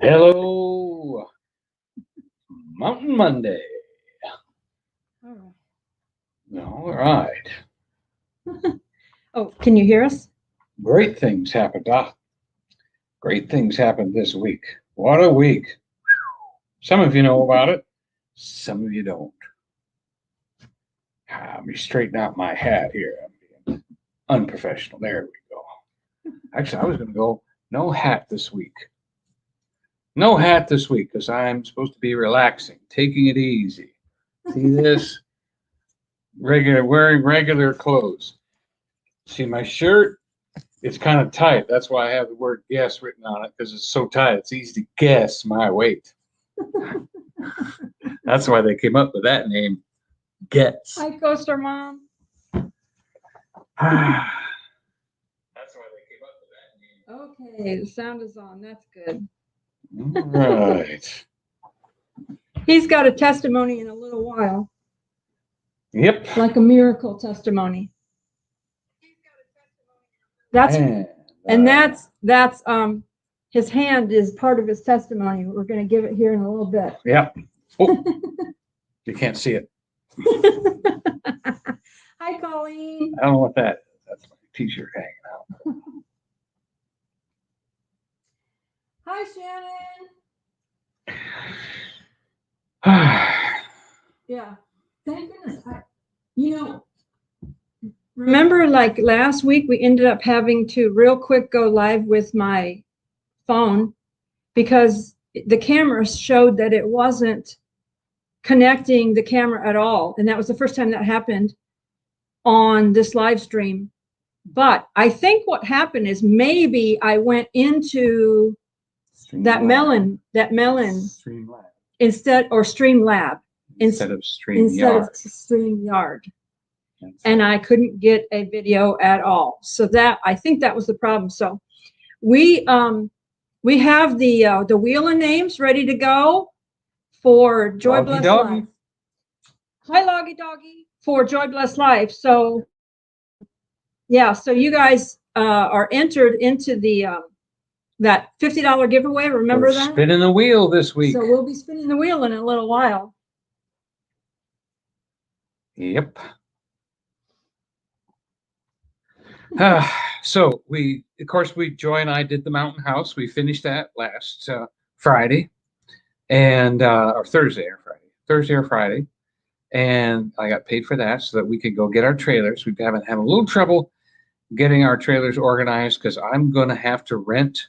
Hello, Mountain Monday. All All right. right. Oh, can you hear us? Great things happened, Doc. Great things happened this week. What a week. Some of you know about it, some of you don't. Let me straighten out my hat here. I'm being unprofessional. There we go. Actually, I was going to go no hat this week. No hat this week because I'm supposed to be relaxing, taking it easy. See this? Wearing regular clothes. See my shirt? It's kind of tight. That's why I have the word guess written on it because it's so tight. It's easy to guess my weight. That's why they came up with that name, Guess. Hi, Coaster Mom. That's why they came up with that name. Okay, the sound is on. That's good. All right. He's got a testimony in a little while, Yep. like a miracle testimony. That's And that's his hand is part of his testimony. We're going to give it here in a little bit. Yep. Oh, you can't see it. Hi, Colleen. I don't know what that is. That's my t-shirt hanging out. Hi, Shannon. Yeah. Thank goodness. Remember like last week, we ended up having to real quick go live with my phone because the camera showed that it wasn't connecting the camera at all. And that was the first time that happened on this live stream. But I think what happened is maybe I went into that melon Streamlab. instead of StreamYard. And I couldn't get a video at all. So that I think that was the problem. So we have the wheel of names ready to go for Joy Bless Life. Hi, Loggy Doggy, for Joy Bless Life. So yeah, so you guys are entered into the that $50 giveaway. Remember We're that? spinning the wheel this week. So we'll be spinning the wheel in a little while. Yep. So Joy and I did the Mountain House. We finished that last Friday and or Thursday or Friday. And I got paid for that so that we could go get our trailers. We've having a little trouble getting our trailers organized because I'm going to have to rent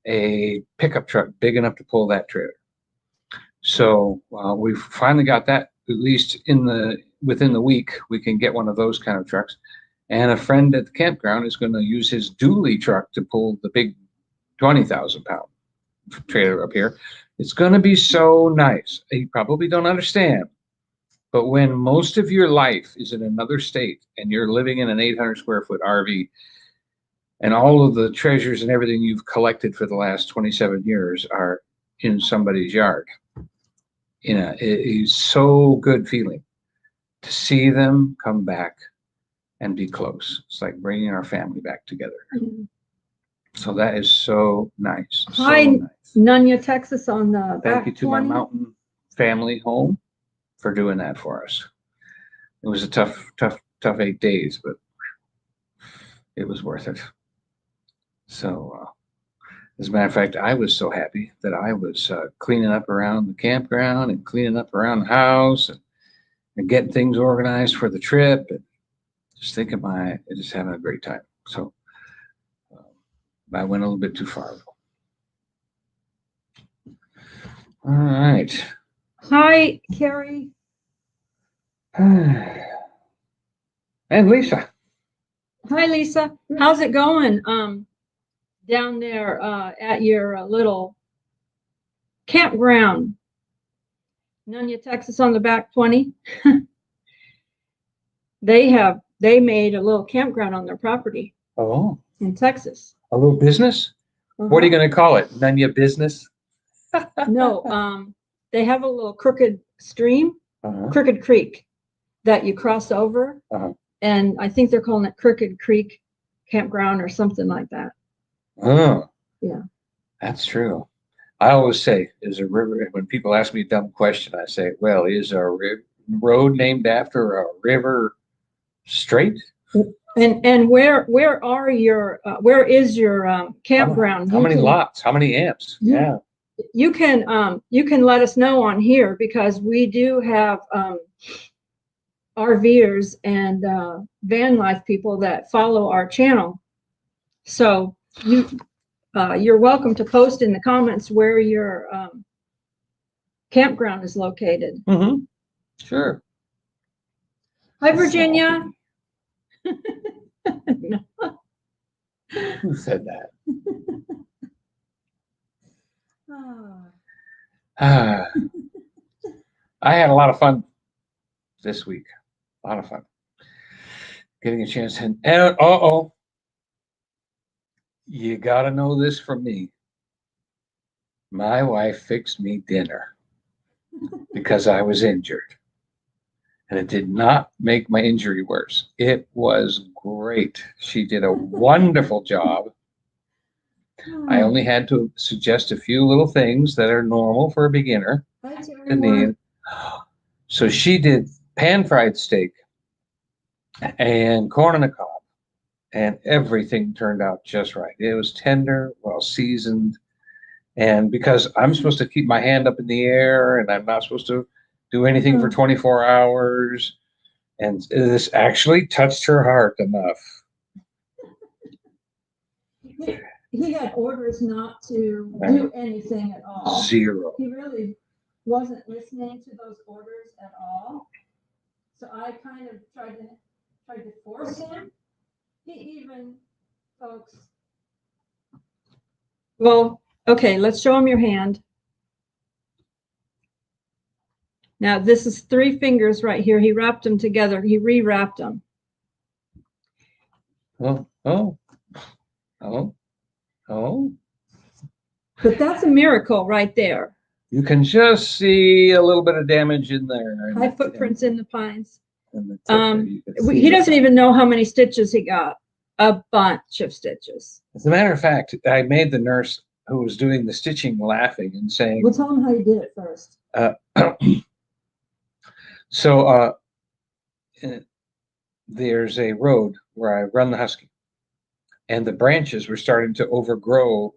a pickup truck big enough to pull that trailer. So we finally got that, at least within the week, we can get one of those kind of trucks. And a friend at the campground is going to use his dually truck to pull the big 20,000-pound trailer up here. It's going to be so nice. You probably don't understand. But when most of your life is in another state and you're living in an 800 square foot RV and all of the treasures and everything you've collected for the last 27 years are in somebody's yard, it is so good feeling to see them come back and be close. It's like bringing our family back together. Mm-hmm. So that is so nice. Hi, so nice. Nunya, Texas on the Thank you to 20. My mountain family home for doing that for us. It was a tough 8 days, but it was worth it. So, as a matter of fact, I was so happy that I was cleaning up around the campground and cleaning up around the house and getting things organized for the trip and just just having a great time. So I went a little bit too far. All right. Hi, Carrie. And Lisa. Hi, Lisa. How's it going down there at your little campground? Nunya, Texas on the back 20. They made a little campground on their property. Oh. In Texas. A little business? Uh-huh. What are you going to call it? Nunya business? No, they have a little crooked stream, Crooked Creek, that you cross over. And I think they're calling it Crooked Creek Campground or something like that. Oh. Yeah. That's true. I always say, is a river, when people ask me a dumb question, I say, well, is a road named after a river straight? And where are your where is your campground? How many lots? How many amps? Yeah. You can let us know on here because we do have RVers and van life people that follow our channel. So you're welcome to post in the comments where your campground is located. Mm-hmm. Sure. Hi, Virginia. No. Who said that? I had a lot of fun this week. A lot of fun. Getting a chance to, and you got to know this from me. My wife fixed me dinner because I was injured. And it did not make my injury worse. It was great. She did a wonderful job. I only had to suggest a few little things that are normal for a beginner to need. So she did pan-fried steak and corn on the cob, and everything turned out just right. It was tender, well seasoned, and because I'm supposed to keep my hand up in the air and I'm not supposed to do anything for 24 hours, and this actually touched her heart enough. He had orders not to do anything at all. Zero. He really wasn't listening to those orders at all. So I kind of tried to force him. He even, folks. Well, okay, let's show him your hand. Now this is 3 fingers right here. He wrapped them together. He rewrapped them. Oh. But that's a miracle right there. You can just see a little bit of damage in there. High footprints in the pines. He doesn't even know how many stitches he got. A bunch of stitches. As a matter of fact, I made the nurse who was doing the stitching laughing and saying, well, tell him how you did it first. So there's a road where I run the husky, and the branches were starting to overgrow,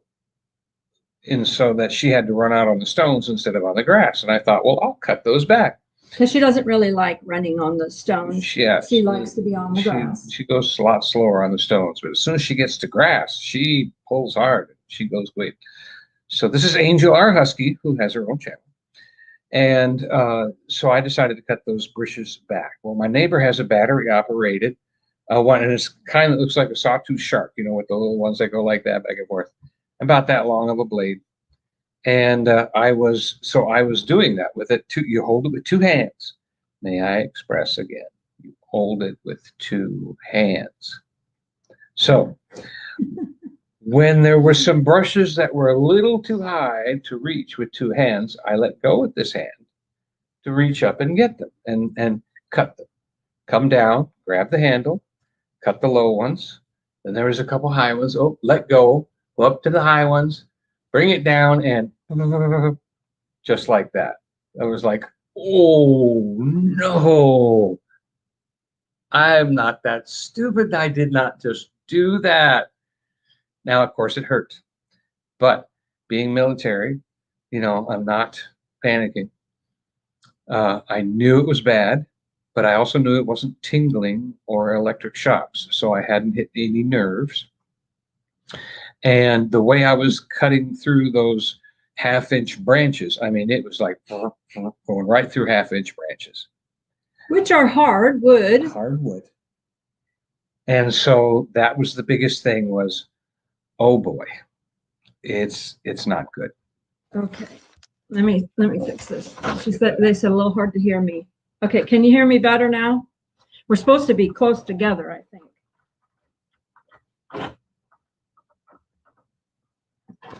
and so that she had to run out on the stones instead of on the grass. And I thought, well, I'll cut those back. Because she doesn't really like running on the stones. Yes. She likes to be on the grass. She goes a lot slower on the stones, but as soon as she gets to grass, she pulls hard. She goes great. So this is Angel, our husky, who has her own channel. And so I decided to cut those bushes back. Well, my neighbor has a battery operated one, and it's kind of looks like a sawtooth shark, you know, with the little ones that go like that back and forth, about that long of a blade. And I was doing that with it. You hold it with 2 hands. May I express again? You hold it with 2 hands. So when there were some brushes that were a little too high to reach with 2 hands, I let go with this hand to reach up and get them and cut them. Come down, grab the handle, cut the low ones. Then there was a couple high ones. Oh, let go up to the high ones, bring it down, and just like that. I was like, oh no, I'm not that stupid. I did not just do that. Now, of course, it hurt, but being military, you know, I'm not panicking. I knew it was bad, but I also knew it wasn't tingling or electric shocks, so I hadn't hit any nerves. And the way I was cutting through those 1/2-inch branches, I mean, it was like going right through 1/2-inch branches. Which are hardwood. Hardwood. And so that was the biggest thing was, oh boy, it's not good. Okay, let me fix this. They said a little hard to hear me. Okay, can you hear me better now? We're supposed to be close together, I think.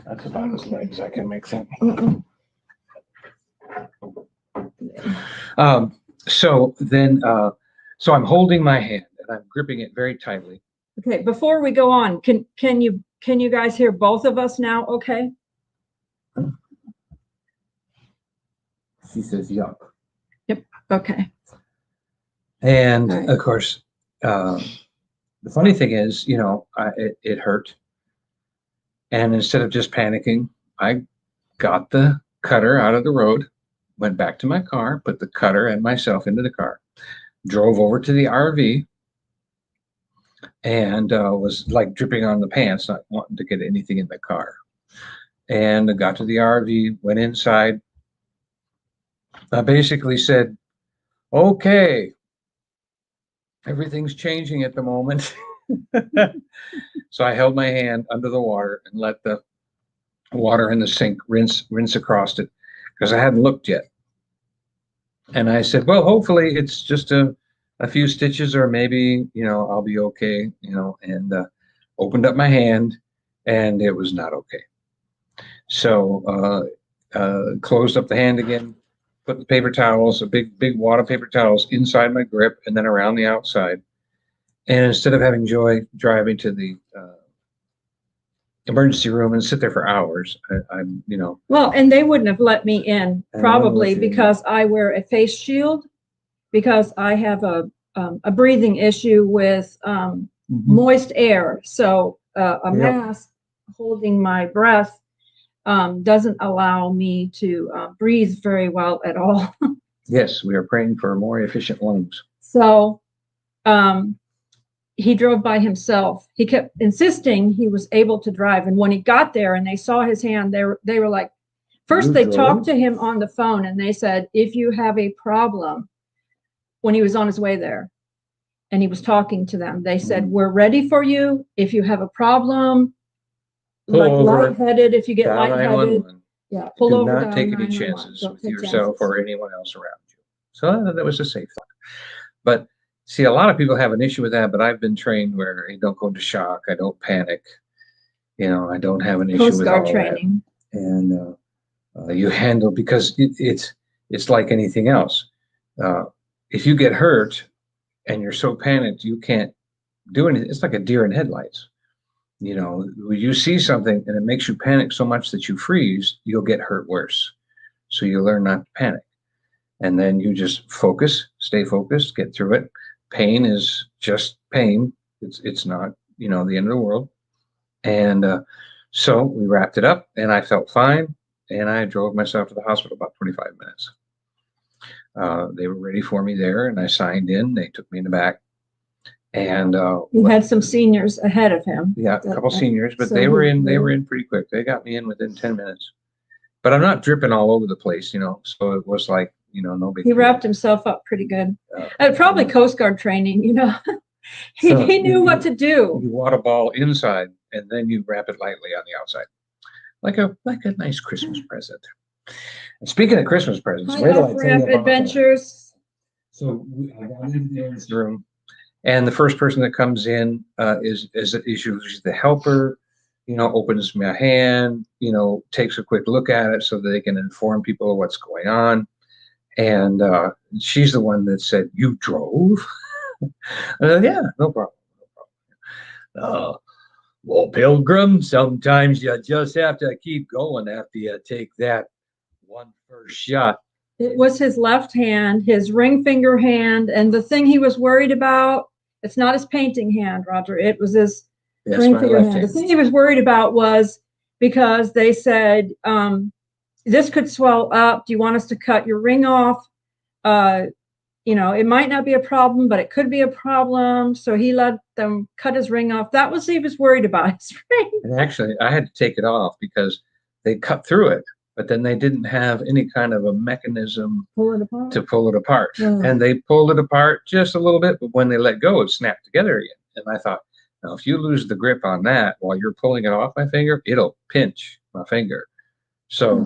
That's about as light as I can make that. So then, so I'm holding my hand and I'm gripping it very tightly. Okay, before we go on, can you guys hear both of us now? Okay. She says, yup. Yep. Okay. And All right. of course, the funny thing is, it hurt. And instead of just panicking, I got the cutter out of the road, went back to my car, put the cutter and myself into the car, drove over to the RV, and was like dripping on the pants, not wanting to get anything in the car. And I got to the RV, went inside. I basically said, okay, everything's changing at the moment. So I held my hand under the water and let the water in the sink rinse across it because I hadn't looked yet. And I said, well, hopefully it's just a few stitches, or maybe, I'll be okay, and opened up my hand, and it was not okay. So closed up the hand again, put the paper towels, a big wad of paper towels inside my grip and then around the outside. And instead of having Joy driving to the emergency room and sit there for hours, I'm. Well, and they wouldn't have let me in probably because I wear a face shield, because I have a breathing issue with moist air. So a mask holding my breath doesn't allow me to breathe very well at all. Yes, we are praying for more efficient lungs. So he drove by himself. He kept insisting he was able to drive. And when he got there and they saw his hand, they were like, first they talked to him on the phone and they said, if you have a problem, when he was on his way there and he was talking to them, they said, we're ready for you. If you have a problem, like lightheaded, if you get lightheaded, pull over. Do not take any chances with yourself or anyone else around you. So that was a safe thought. But see, a lot of people have an issue with that, but I've been trained where I don't go into shock. I don't panic. I don't have an issue with all training. That. And you handle, because it's like anything else. If you get hurt and you're so panicked, you can't do anything. It's like a deer in headlights. You see something and it makes you panic so much that you freeze, you'll get hurt worse. So you learn not to panic. And then you just focus, stay focused, get through it. Pain is just pain. It's not, the end of the world. And so we wrapped it up and I felt fine. And I drove myself to the hospital about 25 minutes. They were ready for me there and I signed in. They took me in the back. And you had some seniors ahead of him. Yeah, a couple seniors, but so they were in pretty quick. They got me in within 10 minutes. But I'm not dripping all over the place, so it was like, no big deal. He wrapped himself up pretty good. Probably Coast Guard training, he knew what to do. You wad a ball inside and then you wrap it lightly on the outside. Like a nice Christmas present. And speaking of Christmas presents, wait till I tell you about adventures. So I got into the room. And the first person that comes in is usually the helper, opens my hand, takes a quick look at it so that they can inform people of what's going on. And she's the one that said, you drove? Yeah, no problem. Well, Pilgrim, sometimes you just have to keep going after you take that one first shot. It was his left hand, his ring finger hand, and the thing he was worried about, it's not his painting hand, Roger. It was his ring finger hand. The thing he was worried about was because they said, this could swell up. Do you want us to cut your ring off? It might not be a problem, but it could be a problem. So he let them cut his ring off. That was, he was worried about his ring. And actually, I had to take it off because they cut through it, but then they didn't have any kind of a mechanism to pull it apart. Yeah. And they pulled it apart just a little bit, but when they let go, it snapped together again. And I thought, now, if you lose the grip on that while you're pulling it off my finger, it'll pinch my finger. So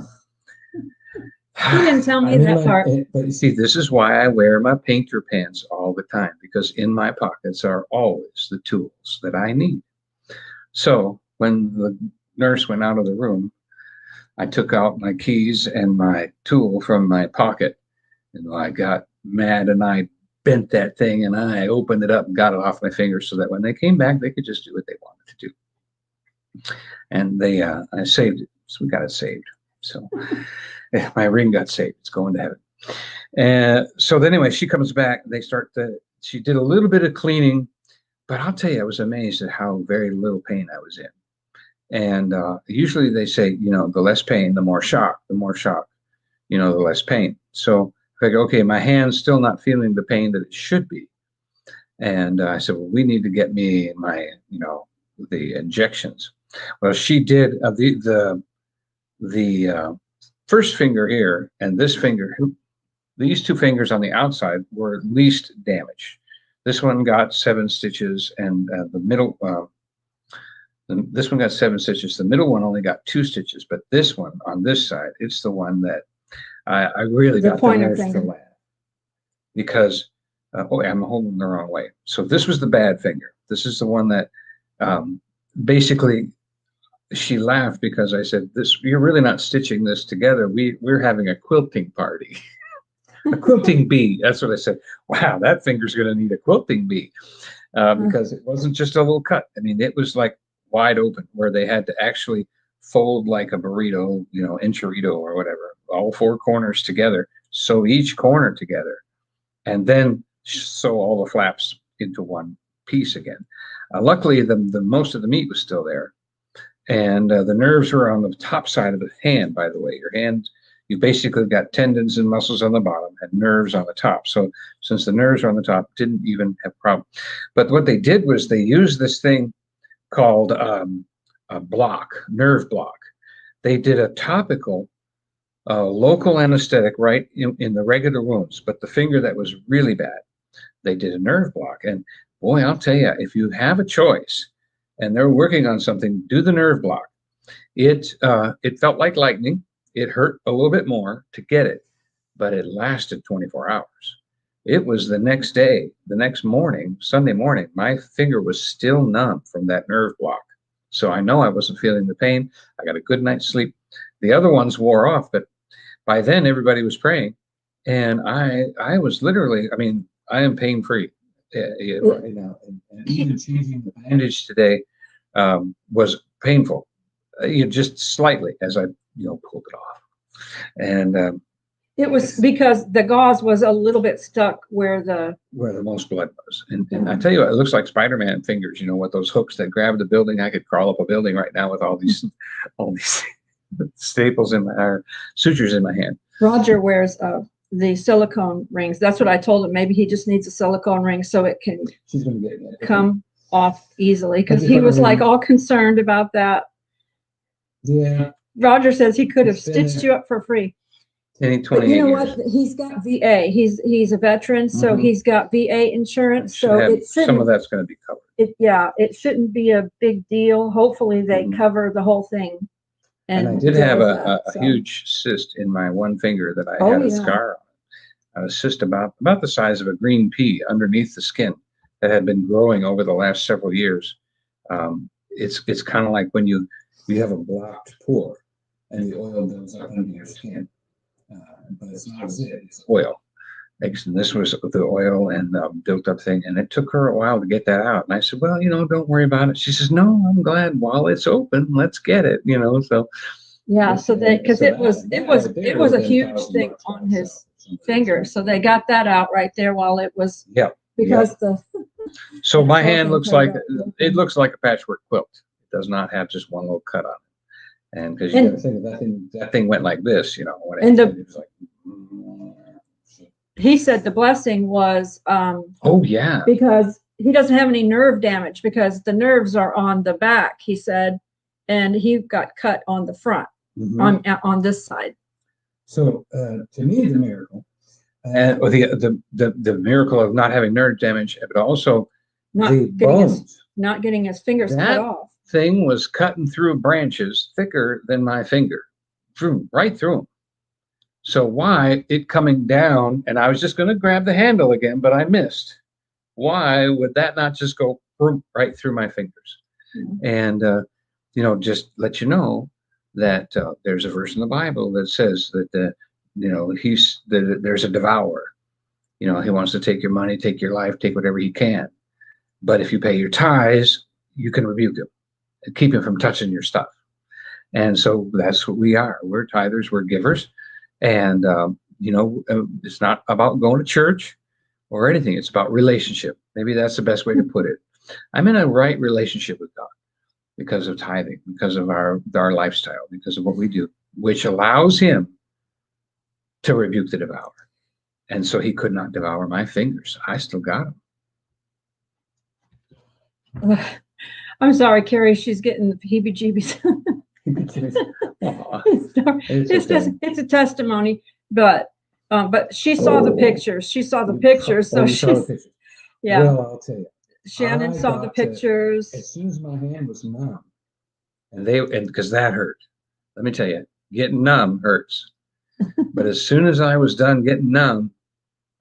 he didn't tell me that part. But you see, this is why I wear my painter pants all the time, because in my pockets are always the tools that I need. So when the nurse went out of the room, I took out my keys and my tool from my pocket, and I got mad and I bent that thing and I opened it up and got it off my fingers so that when they came back, they could just do what they wanted to do. And I saved it. So we got it saved. So yeah, my ring got saved. It's going to heaven. And so anyway, she comes back. She did a little bit of cleaning, but I'll tell you, I was amazed at how very little pain I was in. And usually they say, the less pain, the more shock, the less pain. So I go, okay, my hand's still not feeling the pain that it should be. And I said, well, we need to get me my, the injections. Well, she did the first finger here and this finger, these two fingers on the outside were least damaged. This one got 7 stitches, and the middle, this one got 7 stitches. The middle one only got 2 stitches, but this one on this side, it's the one that I really got the nerve to laugh, because I'm holding the wrong way. So this was the bad finger. This is the one that basically she laughed because I said, you're really not stitching this together. We're having a quilting party. A quilting bee. That's what I said. Wow, that finger's going to need a quilting bee, because it wasn't just a little cut. I mean, it was like wide open, where they had to actually fold like a burrito, enchilada or whatever, all 4 corners together, sew each corner together, and then sew all the flaps into one piece again. Luckily, the most of the meat was still there, and the nerves were on the top side of the hand. By the way, your hand, you basically got tendons and muscles on the bottom and nerves on the top. So since the nerves are on the top, didn't even have a problem. But what they did was they used this thing called a nerve block. They did a topical local anesthetic right in the regular wounds, but the finger that was really bad, they did a nerve block. And boy, I'll tell you, if you have a choice and they're working on something, do the nerve block. It felt like lightning. It hurt a little bit more to get it, but it lasted 24 hours. It was the next day, the next morning, Sunday morning, my finger was still numb from that nerve block. So I know I wasn't feeling the pain. I got a good night's sleep. The other ones wore off, but by then everybody was praying. And I was literally, I am pain-free right now. And even changing the bandage today was painful, just slightly as I pulled it off. And it was because the gauze was a little bit stuck where the most blood was. And I tell you what, it looks like Spider-Man fingers, with those hooks that grab the building. I could crawl up a building right now with all these staples or sutures in my hand. Roger wears the silicone rings. That's what I told him. Maybe he just needs a silicone ring so it can come off easily, because he was like all concerned about that. Yeah. Roger says he could have stitched you up for free. But you know what? He's got VA. He's a veteran, so he's got VA insurance. So some of that's going to be covered. It shouldn't be a big deal. Hopefully they cover the whole thing. And I did have a huge cyst in my one finger that I had a scar on. A cyst about the size of a green pea underneath the skin that had been growing over the last several years. It's kind of like when you have a blocked pore and the oil builds up under your skin. But it's not zit, it's oil. And this was the oil and built up thing. And it took her a while to get that out. And I said, well, don't worry about it. She says, no, I'm glad while it's open, let's get it, so. Yeah. So because it was a huge thing on his finger. So they got that out right there while it was. Yeah. Because so my hand looks like a patchwork quilt. It does not have just one little cut on it. And because you got to think that thing went like this, when it was like. He said the blessing was because he doesn't have any nerve damage, because the nerves are on the back, he said, and he got cut on the front on this side. So to me, the miracle, and the miracle of not having nerve damage, but also the bones, not getting his fingers cut off. Thing was cutting through branches thicker than my finger, right through them. So why it coming down, and I was just going to grab the handle again, but I missed. Why would that not just go right through my fingers? And just let you know that there's a verse in the Bible that says that there's a devourer. He wants to take your money, take your life, take whatever he can. But if you pay your tithes, you can rebuke him and keep him from touching your stuff. And so that's what we are. We're tithers, we're givers. And, it's not about going to church or anything. It's about relationship. Maybe that's the best way to put it. I'm in a right relationship with God because of tithing, because of our lifestyle, because of what we do, which allows him to rebuke the devourer. And so he could not devour my fingers. I still got them. I'm sorry, Carrie, she's getting the heebie-jeebies. It's a testimony, but she saw the pictures. She saw the pictures. So she's, yeah. Well, I'll tell you. Shannon saw the pictures. As soon as my hand was numb, and because that hurt. Let me tell you, getting numb hurts. But as soon as I was done getting numb,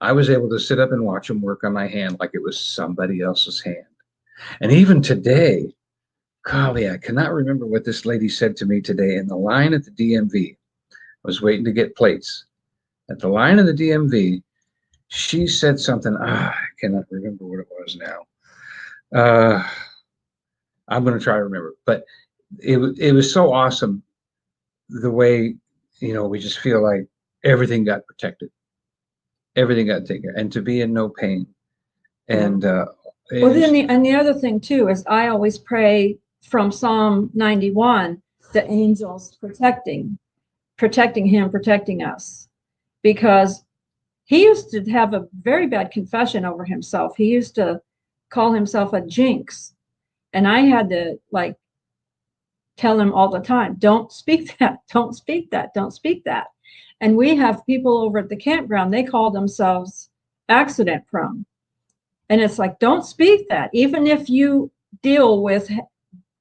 I was able to sit up and watch them work on my hand like it was somebody else's hand. And even today, golly, I cannot remember what this lady said to me today in the line at the DMV. I was waiting to get plates. At the line of the DMV, she said something. I cannot remember what it was now. I'm going to try to remember. But it was so awesome the way, we just feel like everything got protected. Everything got taken care of, and to be in no pain. And then the other thing too is I always pray from Psalm 91, the angels protecting him, protecting us, because he used to have a very bad confession over himself. He used to call himself a jinx, and I had to tell him all the time, don't speak that, don't speak that, don't speak that. And we have people over at the campground, they call themselves accident prone. And it's like, don't speak that. Even if you deal with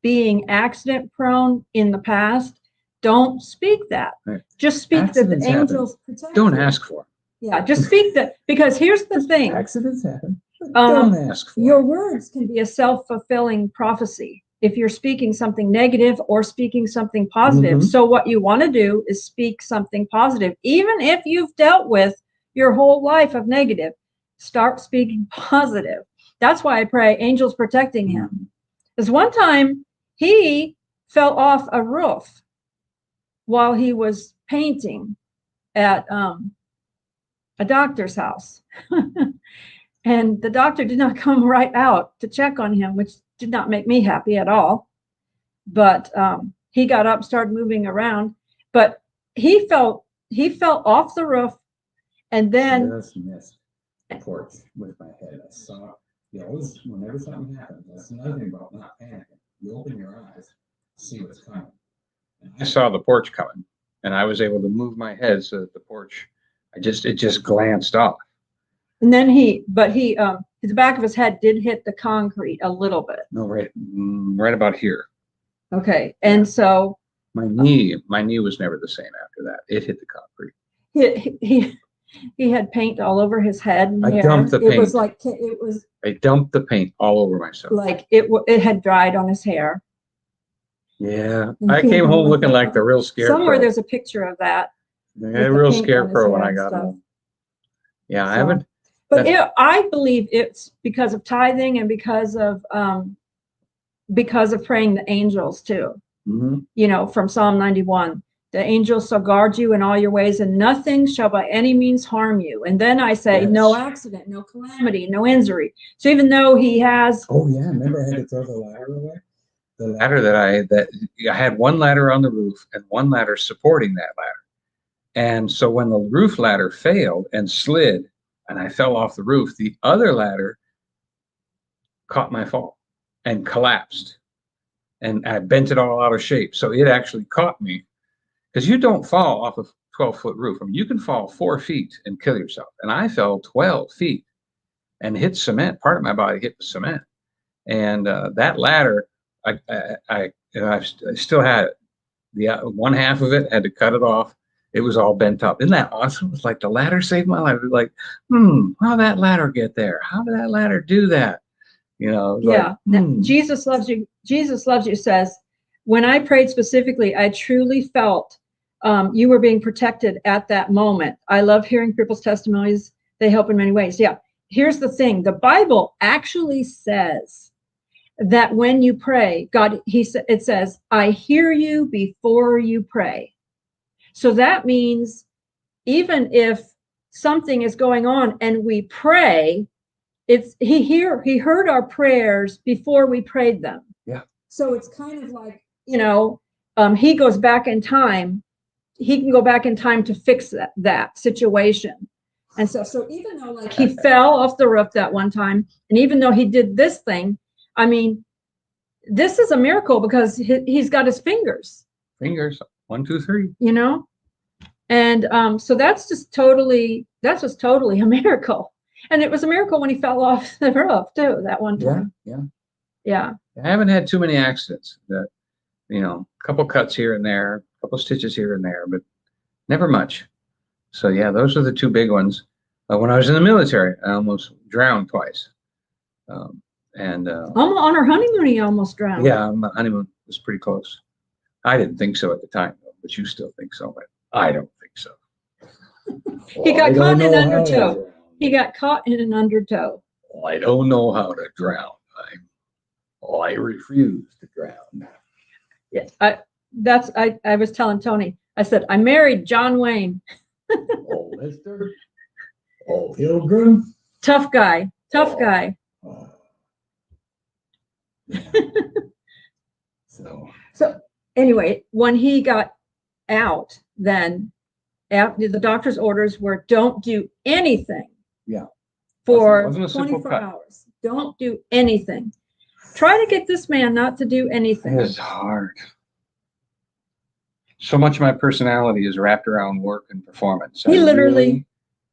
being accident prone in the past, don't speak that. Right. Just speak accidents that the angels protect. Don't ask for it. Yeah, just speak that. Because here's the thing. Accidents happen. Don't ask for your words can be a self-fulfilling prophecy if you're speaking something negative or speaking something positive. Mm-hmm. So what you want to do is speak something positive. Even if you've dealt with your whole life of negative, start speaking positive. That's why I pray angels protecting him. Because one time he fell off a roof while he was painting at a doctor's house. And the doctor did not come right out to check on him, which did not make me happy at all. But he got up, started moving around, but he fell off the roof, and then just missed the porch with my head. I saw, whenever something happens, that's another thing about not panicking. You open your eyes, see what's coming. And I saw the porch coming, and I was able to move my head so that the porch, it just glanced off. And then the back of his head did hit the concrete a little bit. No, right about here. Okay, and so my knee was never the same after that. It hit the concrete. He had paint all over his head. And I dumped the paint. I dumped the paint all over myself. Like it had dried on his hair. Yeah, I came home looking like the real scarecrow. Somewhere there's a picture of that. Yeah, real scarecrow when I got home. Yeah, I haven't. But I believe it's because of tithing and because of praying the angels too. Mm-hmm. From Psalm 91, the angels shall guard you in all your ways, and nothing shall by any means harm you. And then I say, yes. No accident, no calamity, no injury. So even though he has, remember I had to throw the ladder away. The ladder that I had one ladder on the roof and one ladder supporting that ladder, and so when the roof ladder failed and slid, and I fell off the roof, the other ladder caught my fall and collapsed. And I bent it all out of shape. So it actually caught me. Because you don't fall off a 12-foot roof. I mean, you can fall 4 feet and kill yourself. And I fell 12 feet and hit cement. Part of my body hit the cement. And that ladder, I still had it. The one half of it, had to cut it off. It was all bent up. Isn't that awesome? It's like the ladder saved my life. It was like, how'd that ladder get there? How did that ladder do that? Jesus loves you. Jesus loves you says, when I prayed specifically, I truly felt you were being protected at that moment. I love hearing people's testimonies. They help in many ways. Yeah. Here's the thing. The Bible actually says that when you pray, God, it says, I hear you before you pray. So that means even if something is going on and we pray, he heard our prayers before we prayed them. Yeah. So it's kind of like, he goes back in time. He can go back in time to fix that situation. And so even though like he fell off the roof that one time, and even though he did this thing, I mean, this is a miracle because he's got his fingers. Fingers, 1, 2, 3. And so that's just totally a miracle. And it was a miracle when he fell off the roof too, that one time. Yeah. I haven't had too many accidents. That, a couple cuts here and there, a couple stitches here and there, but never much. So yeah, those are the two big ones. When I was in the military, I almost drowned twice. On our honeymoon, he almost drowned. Yeah, my honeymoon was pretty close. I didn't think so at the time, though, but you still think so. But I don't think so. He got caught in an undertow. He got caught in an undertow. I don't know how to drown. I refuse to drown. Yeah, I was telling Tony, I said, I married John Wayne. Oh, Lester. Oh, Pilgrim. Tough guy. Yeah. So anyway, when he got out, then after the doctor's orders were don't do anything. Yeah. For wasn't a simple 24 cut. hours. Don't do anything. Try to get this man not to do anything. It is hard. So much of my personality is wrapped around work and performance. He literally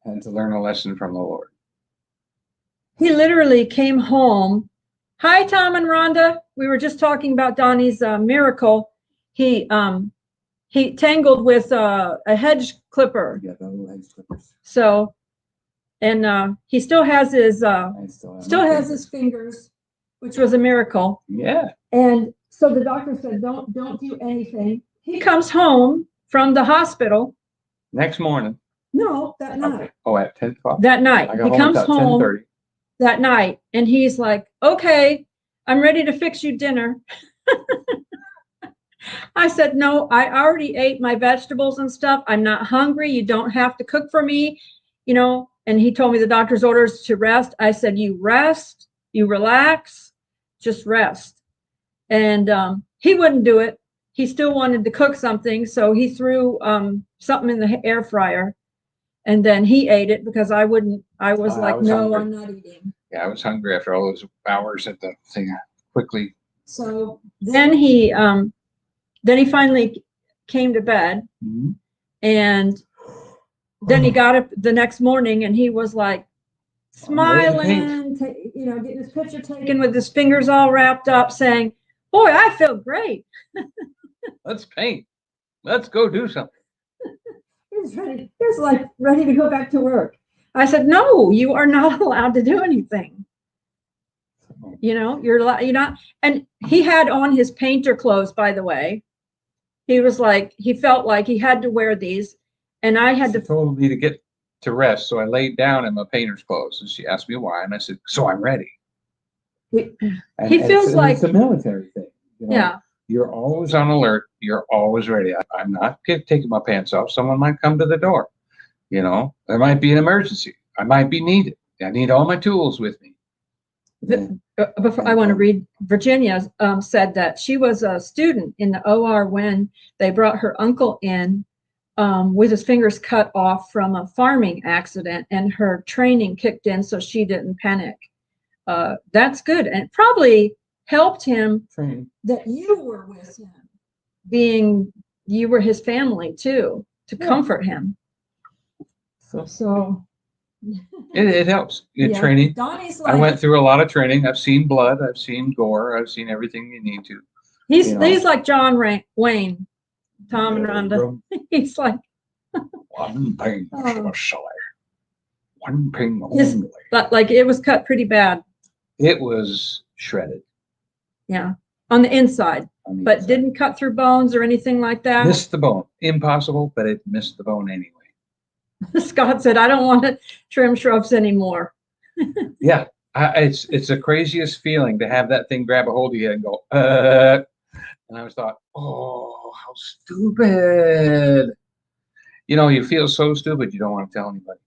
had to learn a lesson from the Lord. He literally came home. Hi, Tom and Rhonda. We were just talking about Donnie's miracle. He tangled with a hedge clipper. Yeah, the little hedge clippers. So, and he still has his his fingers, which was a miracle. Yeah. And so the doctor said, don't do anything. He comes home from the hospital. Next morning. No, that night. Okay. Oh, at 10 o'clock? That night. He comes home 10:30. that night and he's like, okay, I'm ready to fix you dinner. I said, no, I already ate my vegetables and stuff. I'm not hungry. You don't have to cook for me, And he told me the doctor's orders to rest. I said, you rest, you relax, just rest. And he wouldn't do it. He still wanted to cook something. So he threw something in the air fryer. And then he ate it because I wouldn't. I was like, no, I'm not eating. Yeah, I was hungry after all those hours at the thing. Quickly. So then he finally came to bed, and then he got up the next morning and he was like smiling, getting his picture taken with his fingers all wrapped up, saying, "Boy, I feel great." Let's paint. Let's go do something. He was like ready to go back to work. I said, no, you are not allowed to do anything. You're not. And he had on his painter clothes, by the way. He was like, he felt like he had to wear these. And I had She told me to get to rest. So I laid down in my painter's clothes. And she asked me why. And I said, so I'm ready. He feels like it's a military thing. Yeah. You're always on alert. You're always ready. I'm not taking my pants off. Someone might come to the door. There might be an emergency. I might be needed. I need all my tools with me. Before I want to read, Virginia said that she was a student in the OR when they brought her uncle in with his fingers cut off from a farming accident, and her training kicked in so she didn't panic. That's good. And it probably helped him that you were with him, being you were his family too, to comfort him. So it helps. Training. Donnie's I went through a lot of training. I've seen blood. I've seen gore. I've seen everything you need to. He's like John Wayne, Tom and Rhonda. He's like one thing, one thing only. But like it was cut pretty bad. It was shredded. Yeah, on the inside, but didn't cut through bones or anything like that. Missed the bone. Impossible, but it missed the bone anyway. Scott said, I don't want to trim shrubs anymore. Yeah, It's the craziest feeling to have that thing grab a hold of you and go, and I was thought, oh, how stupid. You know, you feel so stupid you don't want to tell anybody.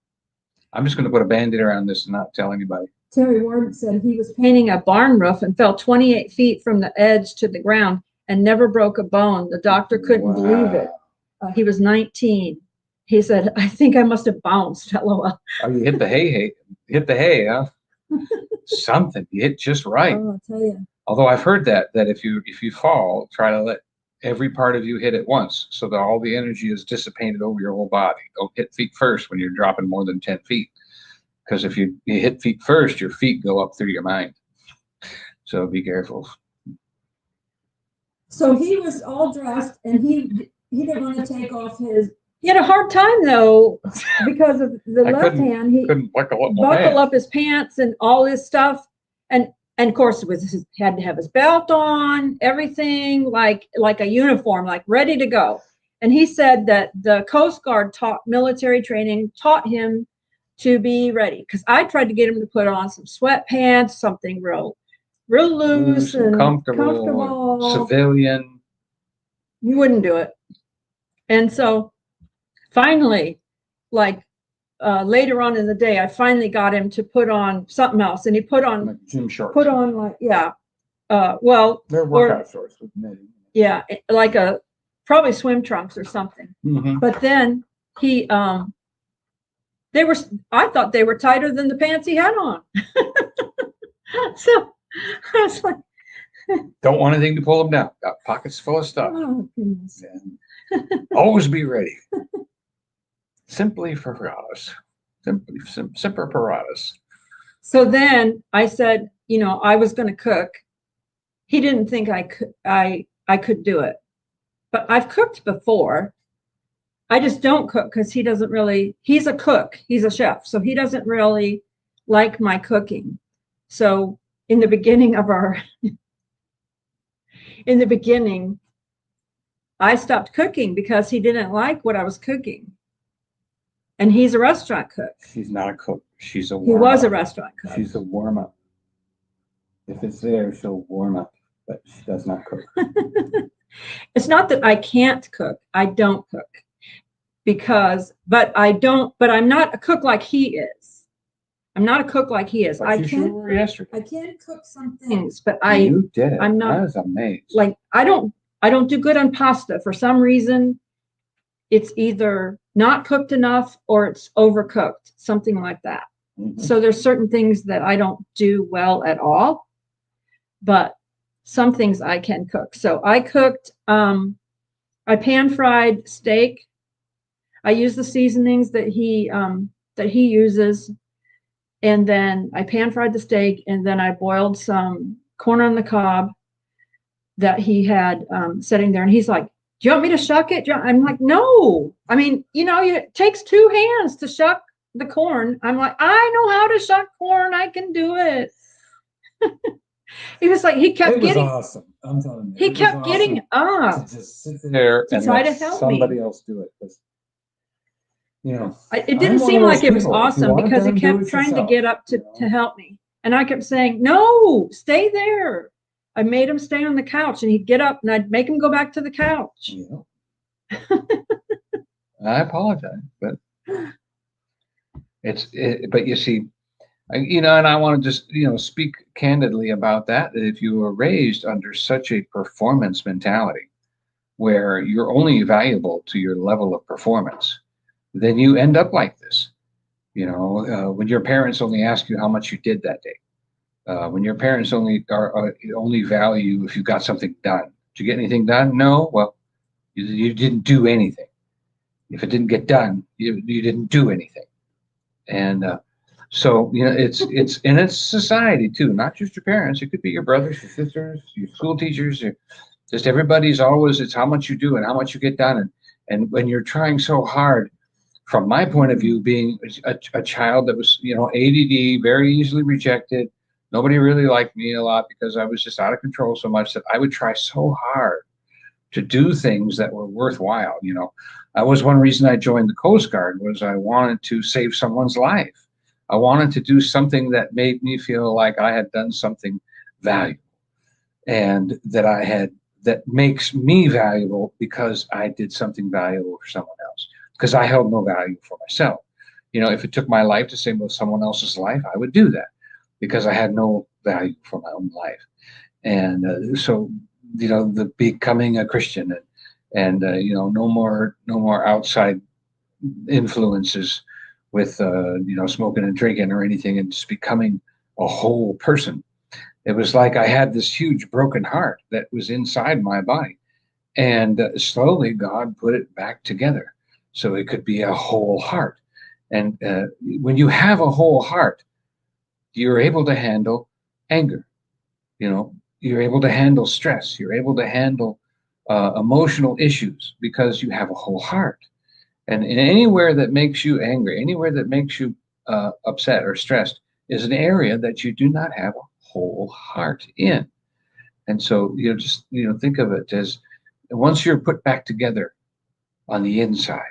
I'm just going to put a Band-Aid around this and not tell anybody. Terry Warden said he was painting a barn roof and fell 28 feet from the edge to the ground and never broke a bone. The doctor couldn't believe it. He was 19. He said, I think I must have bounced. LOL. Oh, you hit the hay, huh? Something. You hit just right. Oh, I'll tell you. Although I've heard that if you fall, try to let every part of you hit at once so that all the energy is dissipated over your whole body. Don't hit feet first when you're dropping more than 10 feet. Because if you hit feet first, your feet go up through your mind. So be careful. So he was all dressed and he didn't want to take off his. He had a hard time though because of the left hand. He couldn't buckle up his pants and all his stuff, and of course had to have his belt on, everything like a uniform, like ready to go. And he said that the Coast Guard military training taught him to be ready, because I tried to get him to put on some sweatpants, something real loose and comfortable, civilian. You wouldn't do it. And so finally, like later on in the day, I finally got him to put on something else, and he put on like gym shorts. Put on like well, they're workout shorts with knitting. Yeah, like probably swim trunks or something. Mm-hmm. But then he I thought they were tighter than the pants he had on. So I was like, don't want anything to pull them down. Got pockets full of stuff. Oh, goodness. Always be ready. Simply paratus. Semper paratus. So then I said, I was going to cook. He didn't think I could do it, but I've cooked before. I just don't cook because he doesn't really. He's a cook. He's a chef, so he doesn't really like my cooking. So in the beginning, I stopped cooking because he didn't like what I was cooking. And he's a restaurant cook. She's not a cook. She's a warm-up. He was a restaurant cook. She's a warm-up. If it's there, she'll warm up, but she does not cook. It's not that I can't cook. I don't cook. But I'm not a cook like he is. I'm not a cook like he is. But I can cook some things, but you did it. I'm not. I was amazed. Like I don't do good on pasta. For some reason, it's either not cooked enough or it's overcooked, something like that. Mm-hmm. So there's certain things that I don't do well at all, but some things I can cook. So I cooked, I pan-fried steak. I use the seasonings that he uses. And then I pan-fried the steak, and then I boiled some corn on the cob that he had sitting there. And he's like, do you want me to shuck it? I'm like, no. I mean, it takes two hands to shuck the corn. I'm like, I know how to shuck corn. I can do it. He was like, he kept getting. It was awesome. I'm telling you. He kept getting up to just sit there to and try to help somebody else do it. It didn't seem like it was awesome because he kept trying to get up to help me. And I kept saying, no, stay there. I made him stay on the couch, and he'd get up and I'd make him go back to the couch. Yeah. I apologize, but but you see, and I want to just, speak candidly about that if you were raised under such a performance mentality where you're only valuable to your level of performance, then you end up like this. When your parents only ask you how much you did that day. When your parents only value if you got something done. Did you get anything done? No. Well, you didn't do anything. If it didn't get done, you didn't do anything. And so it's society too, not just your parents. It could be your brothers, your sisters, your school teachers. Just everybody's always. It's how much you do and how much you get done. And when you're trying so hard, from my point of view, being a child that was ADD, very easily rejected. Nobody really liked me a lot because I was just out of control so much that I would try so hard to do things that were worthwhile. That was one reason I joined the Coast Guard, was I wanted to save someone's life. I wanted to do something that made me feel like I had done something valuable, and that makes me valuable because I did something valuable for someone else, because I held no value for myself. If it took my life to save someone else's life, I would do that because I had no value for my own life. And so, the becoming a Christian, and no more outside influences with smoking and drinking or anything, and just becoming a whole person. It was like I had this huge broken heart that was inside my body, and slowly God put it back together so it could be a whole heart. And when you have a whole heart, you're able to handle anger. You're able to handle stress. You're able to handle emotional issues because you have a whole heart. And in anywhere that makes you angry, anywhere that makes you upset or stressed, is an area that you do not have a whole heart in. And so, just think of it as, once you're put back together on the inside,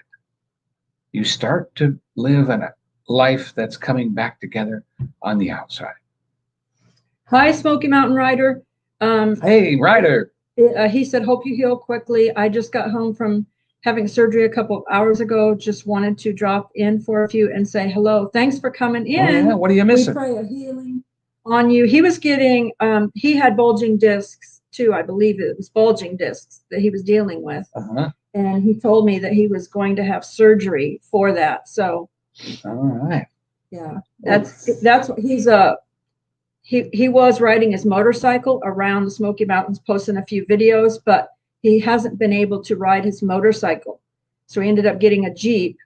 you start to live in a life that's coming back together on the outside. Hi, Smoky Mountain Rider. Hey, Ryder. He said, hope you heal quickly. I just got home from having surgery a couple of hours ago. Just wanted to drop in for a few and say hello. Thanks for coming in. Oh, yeah. What are you missing? We pray a healing on you. He was getting, he had bulging discs too. I believe it was bulging discs that he was dealing with. Uh-huh. And he told me that he was going to have surgery for that. So, all right. Yeah, that's what he was riding his motorcycle around the Smoky Mountains, posting a few videos, but he hasn't been able to ride his motorcycle. So he ended up getting a Jeep,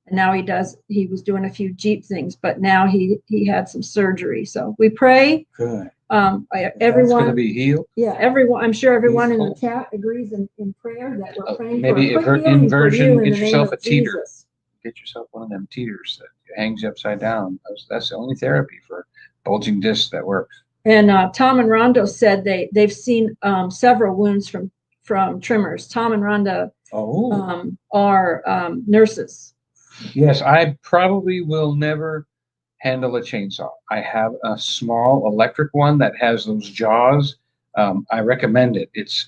and now he was doing a few Jeep things, but now he had some surgery. So we pray. Good. Everyone going to be healed. Yeah, everyone. I'm sure everyone in the chat agrees in prayer that we're praying maybe for a quick healing for you in get the yourself name of a teeter. Jesus. Get yourself one of them teeters that hangs you upside down. That's the only therapy for bulging discs that works. And Tom and Rhonda said they've seen several wounds from trimmers. Tom and Rhonda are nurses. Yes, I probably will never handle a chainsaw. I have a small electric one that has those jaws. I recommend it. It's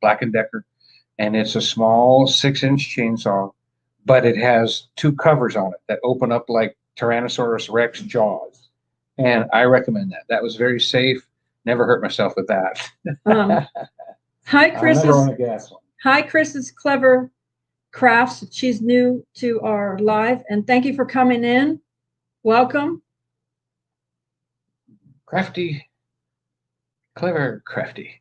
Black & Decker, and it's a small 6-inch chainsaw, but it has 2 covers on it that open up like Tyrannosaurus Rex jaws. And I recommend that. That was very safe. Never hurt myself with that. Hi, Chris. I never own a gas one. Hi, Chris's Clever Crafts. She's new to our live, and thank you for coming in. Welcome. Crafty, clever, crafty.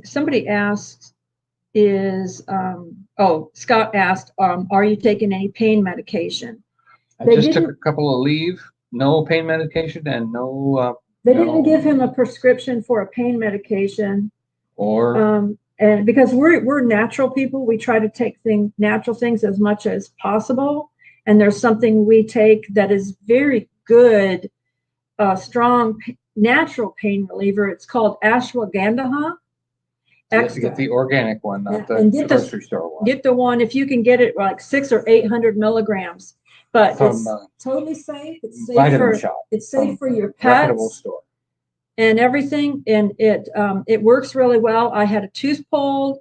Somebody asked, Scott asked, are you taking any pain medication? I just took a couple of leave, no pain medication, and no. They didn't give him a prescription for a pain medication. And because we're natural people, we try to take natural things as much as possible. And there's something we take that is very good, strong, natural pain reliever. It's called ashwagandha. You have to get the organic one, not the grocery store one. Get the one, if you can get it, like 600 or 800 milligrams. But it's totally safe. It's safe for your pets. Store. And everything, and it works really well. I had a tooth pulled,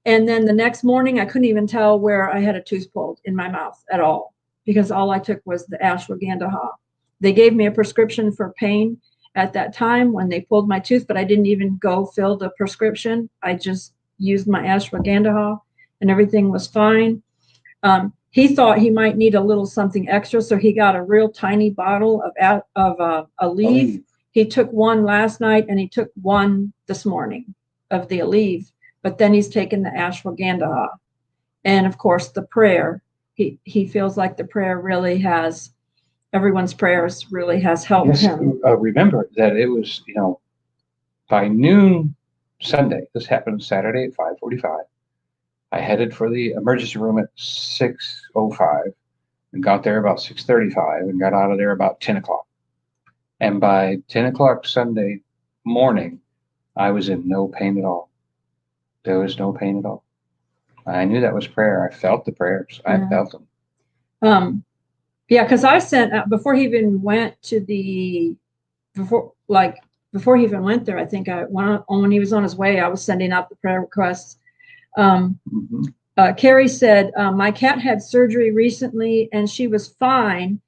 and then the next morning I couldn't even tell where I had a tooth pulled in my mouth at all, because all I took was the ashwagandha. They gave me a prescription for pain at that time when they pulled my tooth, but I didn't even go fill the prescription. I just used my ashwagandha, and everything was fine. He thought he might need a little something extra, so he got a real tiny bottle of Aleve. He took one last night, and he took one this morning of the Aleve, but then he's taken the ashwagandha. And of course, the prayer. He feels like the prayer really has, everyone's prayers really has helped him. Remember that it was, by noon Sunday. This happened Saturday at 5:45. I headed for the emergency room at 6:05 and got there about 6:35 and got out of there about 10 o'clock. And by 10 o'clock Sunday morning, I was in no pain at all. There was no pain at all. I knew that was prayer. I felt the prayers. I felt them. Yeah, because I sent before he even went to before he even went there, I think when he was on his way, I was sending out the prayer requests. Carrie said, my cat had surgery recently and she was fine,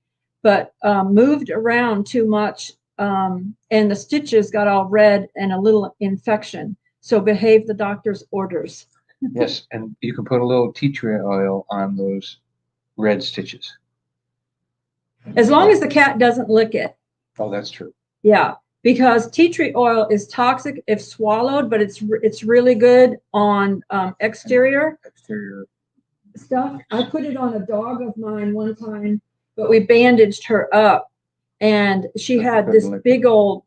but moved around too much, and the stitches got all red and a little infection. So behave the doctor's orders. Yes, and you can put a little tea tree oil on those red stitches. As long as the cat doesn't lick it. Oh, that's true. Yeah, because tea tree oil is toxic if swallowed, but it's really good on exterior stuff. I put it on a dog of mine one time, but we bandaged her up, and she had this big old,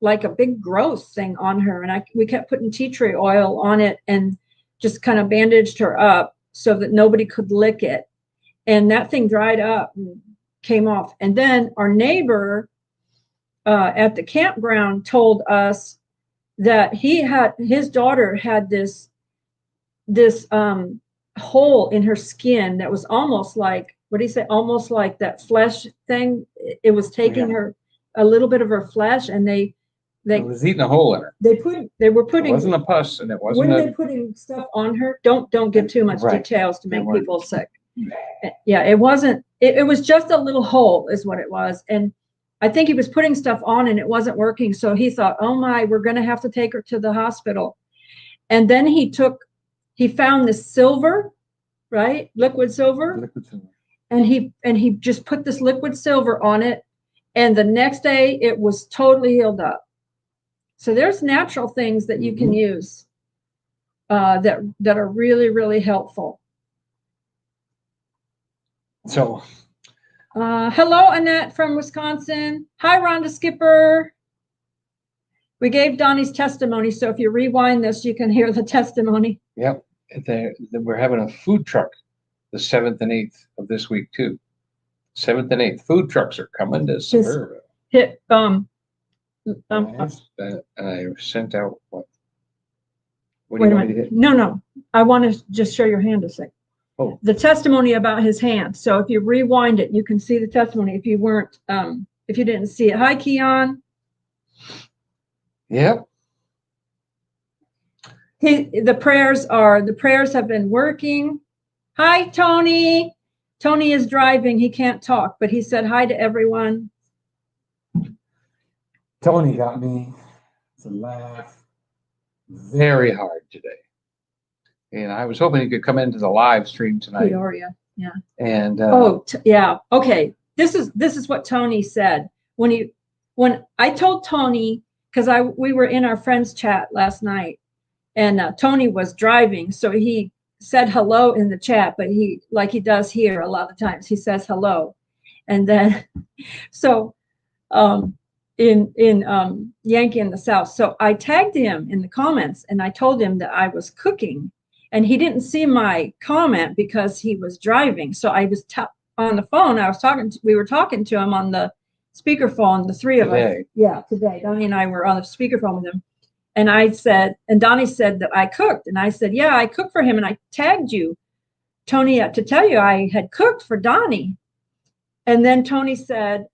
like a big growth thing on her, and we kept putting tea tree oil on it and just kind of bandaged her up so that nobody could lick it, and that thing dried up and came off. And then our neighbor at the campground told us that his daughter had this hole in her skin that was almost like, what do you say, almost like that flesh thing. It was taking her, a little bit of her flesh, and it was eating a hole in her. They were putting, it wasn't a pus, and it wasn't they putting stuff on her. Don't give too much details to make people sick. Yeah, it wasn't, it was just a little hole is what it was. And I think he was putting stuff on and it wasn't working. So he thought, oh my, we're going to have to take her to the hospital. And then he found this silver, right? Liquid silver. And he just put this liquid silver on it. And the next day it was totally healed up. So there's natural things that you can use that are really, really helpful. So, hello, Annette from Wisconsin. Hi, Rhonda Skipper. We gave Donnie's testimony, so if you rewind this, you can hear the testimony. Yep, we're having a food truck the 7th and 8th of this week too. 7th and 8th food trucks are coming to Sevierville. I sent out what? What do you want me to hit? No. I want to just show your hand a second. Oh. The testimony about his hand. So if you rewind it, you can see the testimony if you didn't see it. Hi, Keon. Yep. The prayers have been working. Hi, Tony. Tony is driving. He can't talk, but he said hi to everyone. Tony got me to laugh very hard today. And I was hoping he could come into the live stream tonight. Peoria, yeah. And yeah. Okay. This is what Tony said when I told Tony, because we were in our friends chat last night, and Tony was driving, so he said hello in the chat, but he, like he does here a lot of times, he says hello, and then so in Yankee in the South, so I tagged him in the comments and I told him that I was cooking. And he didn't see my comment because he was driving. So I was on the phone. We were talking to him on the speakerphone, the three of us. Yeah, today. Donnie and I were on the speakerphone with him. And Donnie said that I cooked. And I said, yeah, I cooked for him. And I tagged you, Tony, to tell you I had cooked for Donnie. And then Tony said,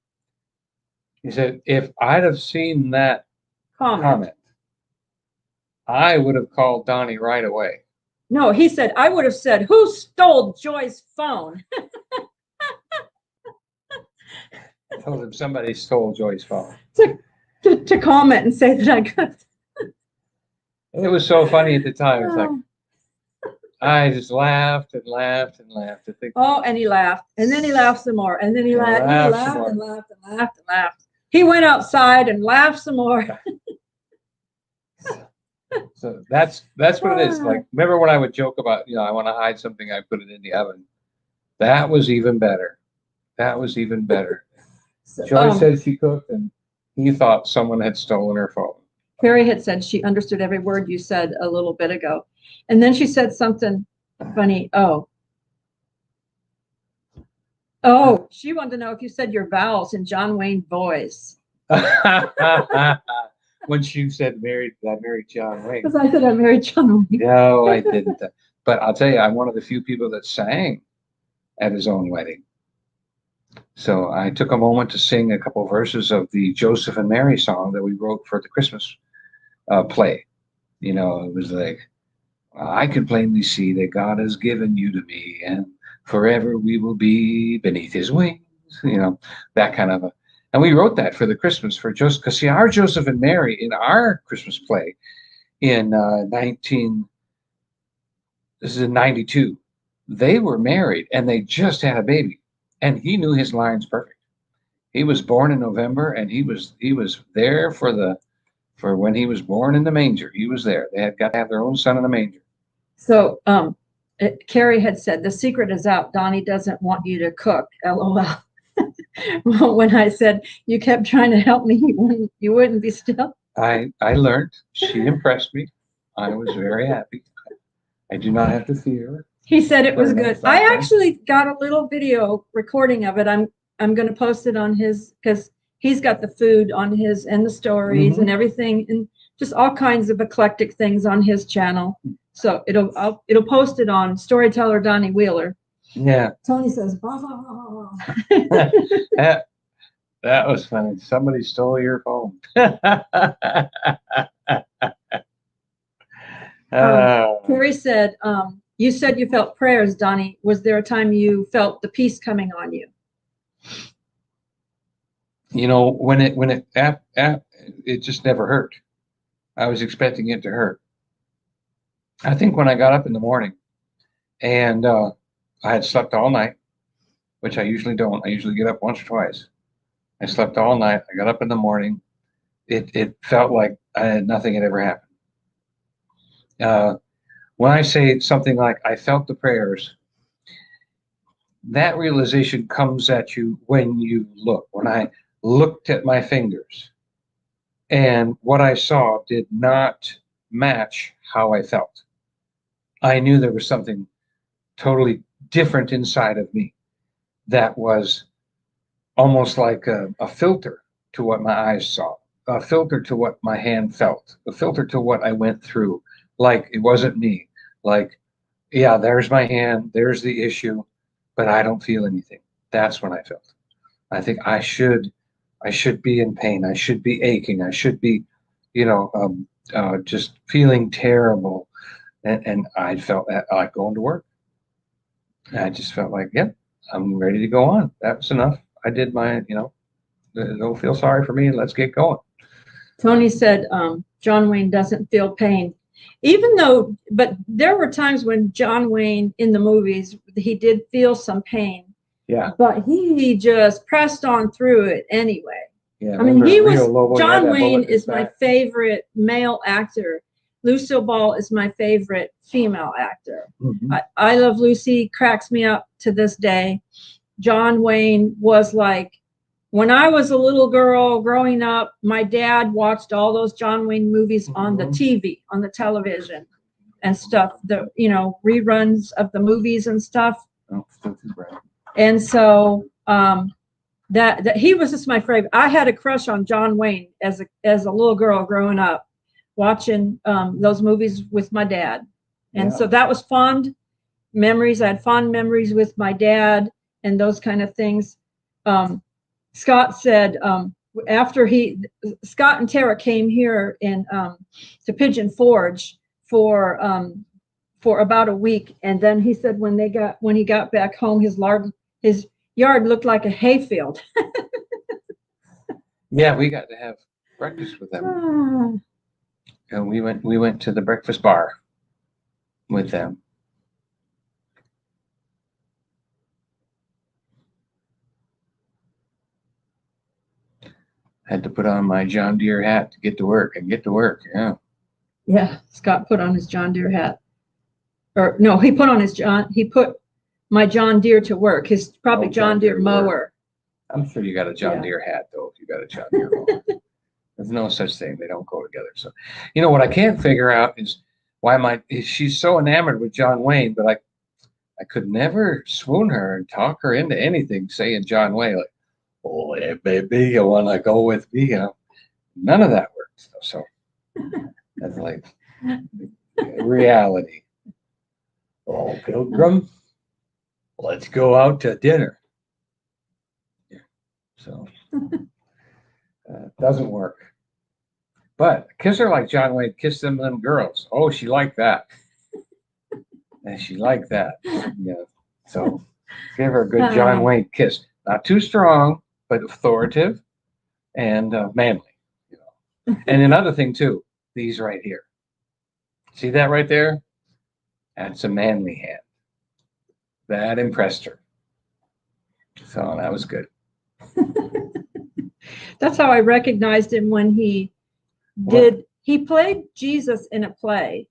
he said, if I'd have seen that comment, I would have called Donnie right away. No, he said, I would have said, who stole Joy's phone? I told him somebody stole Joy's phone. To comment and say that I cooked. It was so funny at the time. It's like, I just laughed and laughed and laughed. And he laughed. And then he laughed some more. And then he laughed and laughed and laughed and laughed. He went outside and laughed some more. So that's what it is. Like, remember when I would joke about, I want to hide something, I put it in the oven. That was even better. Joy said she cooked, and he thought someone had stolen her phone. Carrie had said she understood every word you said a little bit ago. And then she said something funny. She wanted to know if you said your vowels in John Wayne voice. When she said I married John Wayne. Because I said I married John Wayne. No, I didn't. But I'll tell you, I'm one of the few people that sang at his own wedding. So I took a moment to sing a couple verses of the Joseph and Mary song that we wrote for the Christmas play. You know, it was like, I can plainly see that God has given you to me, and forever we will be beneath his wings. You know, that kind of a. And we wrote that for the Christmas for Joseph, because see, our Joseph and Mary in our Christmas play in 19, this is in 92, they were married and they just had a baby. And he knew his lines perfect. He was born in November and he was there for when he was born in the manger. He was there. They had got to have their own son in the manger. So, Carrie had said, the secret is out. Donnie doesn't want you to cook. LOL. Well, when I said you kept trying to help me, you wouldn't be still. I learned. She impressed me. I was very happy. I do not have to fear. He said it was good. I actually got a little video recording of it. I'm going to post it on his, because he's got the food on his and the stories and everything, and just all kinds of eclectic things on his channel. So it'll post it on Storyteller Donnie Wheeler. Yeah. Tony says, blah, blah, blah, blah. That was funny. Somebody stole your phone. Carrie said, you said you felt prayers, Donnie. Was there a time you felt the peace coming on you? You know, when it just never hurt. I was expecting it to hurt. I think when I got up in the morning and I had slept all night, which I usually don't. I usually get up once or twice. I slept all night. I got up in the morning. It felt like nothing had ever happened. When I say something like I felt the prayers, that realization comes at you when you look. When I looked at my fingers and what I saw did not match how I felt, I knew there was something totally different inside of me that was almost like a filter to what my eyes saw, a filter to what my hand felt, a filter to what I went through. Like it wasn't me. Like, yeah, there's my hand, there's the issue, but I don't feel anything. That's when I felt. I think I should be in pain. I should be aching. I should be, just feeling terrible. And I felt that like going to work. And I just felt like, yep, I'm ready to go on. That was enough. I did my, don't feel sorry for me. Let's get going. Tony said, John Wayne doesn't feel pain. Even though, but there were times when John Wayne in the movies, he did feel some pain. Yeah. But he just pressed on through it anyway. Yeah. I mean, John Wayne is my favorite male actor. Lucille Ball is my favorite female actor. Mm-hmm. I Love Lucy cracks me up to this day. John Wayne was like, when I was a little girl growing up, my dad watched all those John Wayne movies on the TV, on the television and stuff, reruns of the movies and stuff. Oh, filthy bread. And so that he was just my favorite. I had a crush on John Wayne as a little girl growing up, watching those movies with my dad. And so that was fond memories. I had fond memories with my dad and those kind of things. Scott said after Scott and Tara came here to Pigeon Forge for about a week, and then he said when he got back home, his yard looked like a hayfield. Yeah, we got to have breakfast with them. And we went to the breakfast bar with them. Had to put on my John Deere hat to get to work and get to work. Yeah. Yeah, Scott put on his John Deere hat. Or no, he put my John Deere to work. His probably John Deere mower. I'm sure you got a John Deere hat though, if you got a John Deere mower. There's no such thing. They don't go together. So, what I can't figure out is why she's so enamored with John Wayne, but I could never swoon her and talk her into anything saying John Wayne, like, oh, yeah, baby, you want to go with me? None of that works. So that's like reality. Oh, Pilgrim, let's go out to dinner. So doesn't work. But kiss her like John Wayne kissed them girls. Oh, she liked that. And she liked that. Yeah. So give her a good John Wayne kiss. Not too strong, but authoritative and manly. You know. And another thing too, these right here. See that right there? That's a manly hand. That impressed her. So that was good. That's how I recognized him when he played Jesus in a play,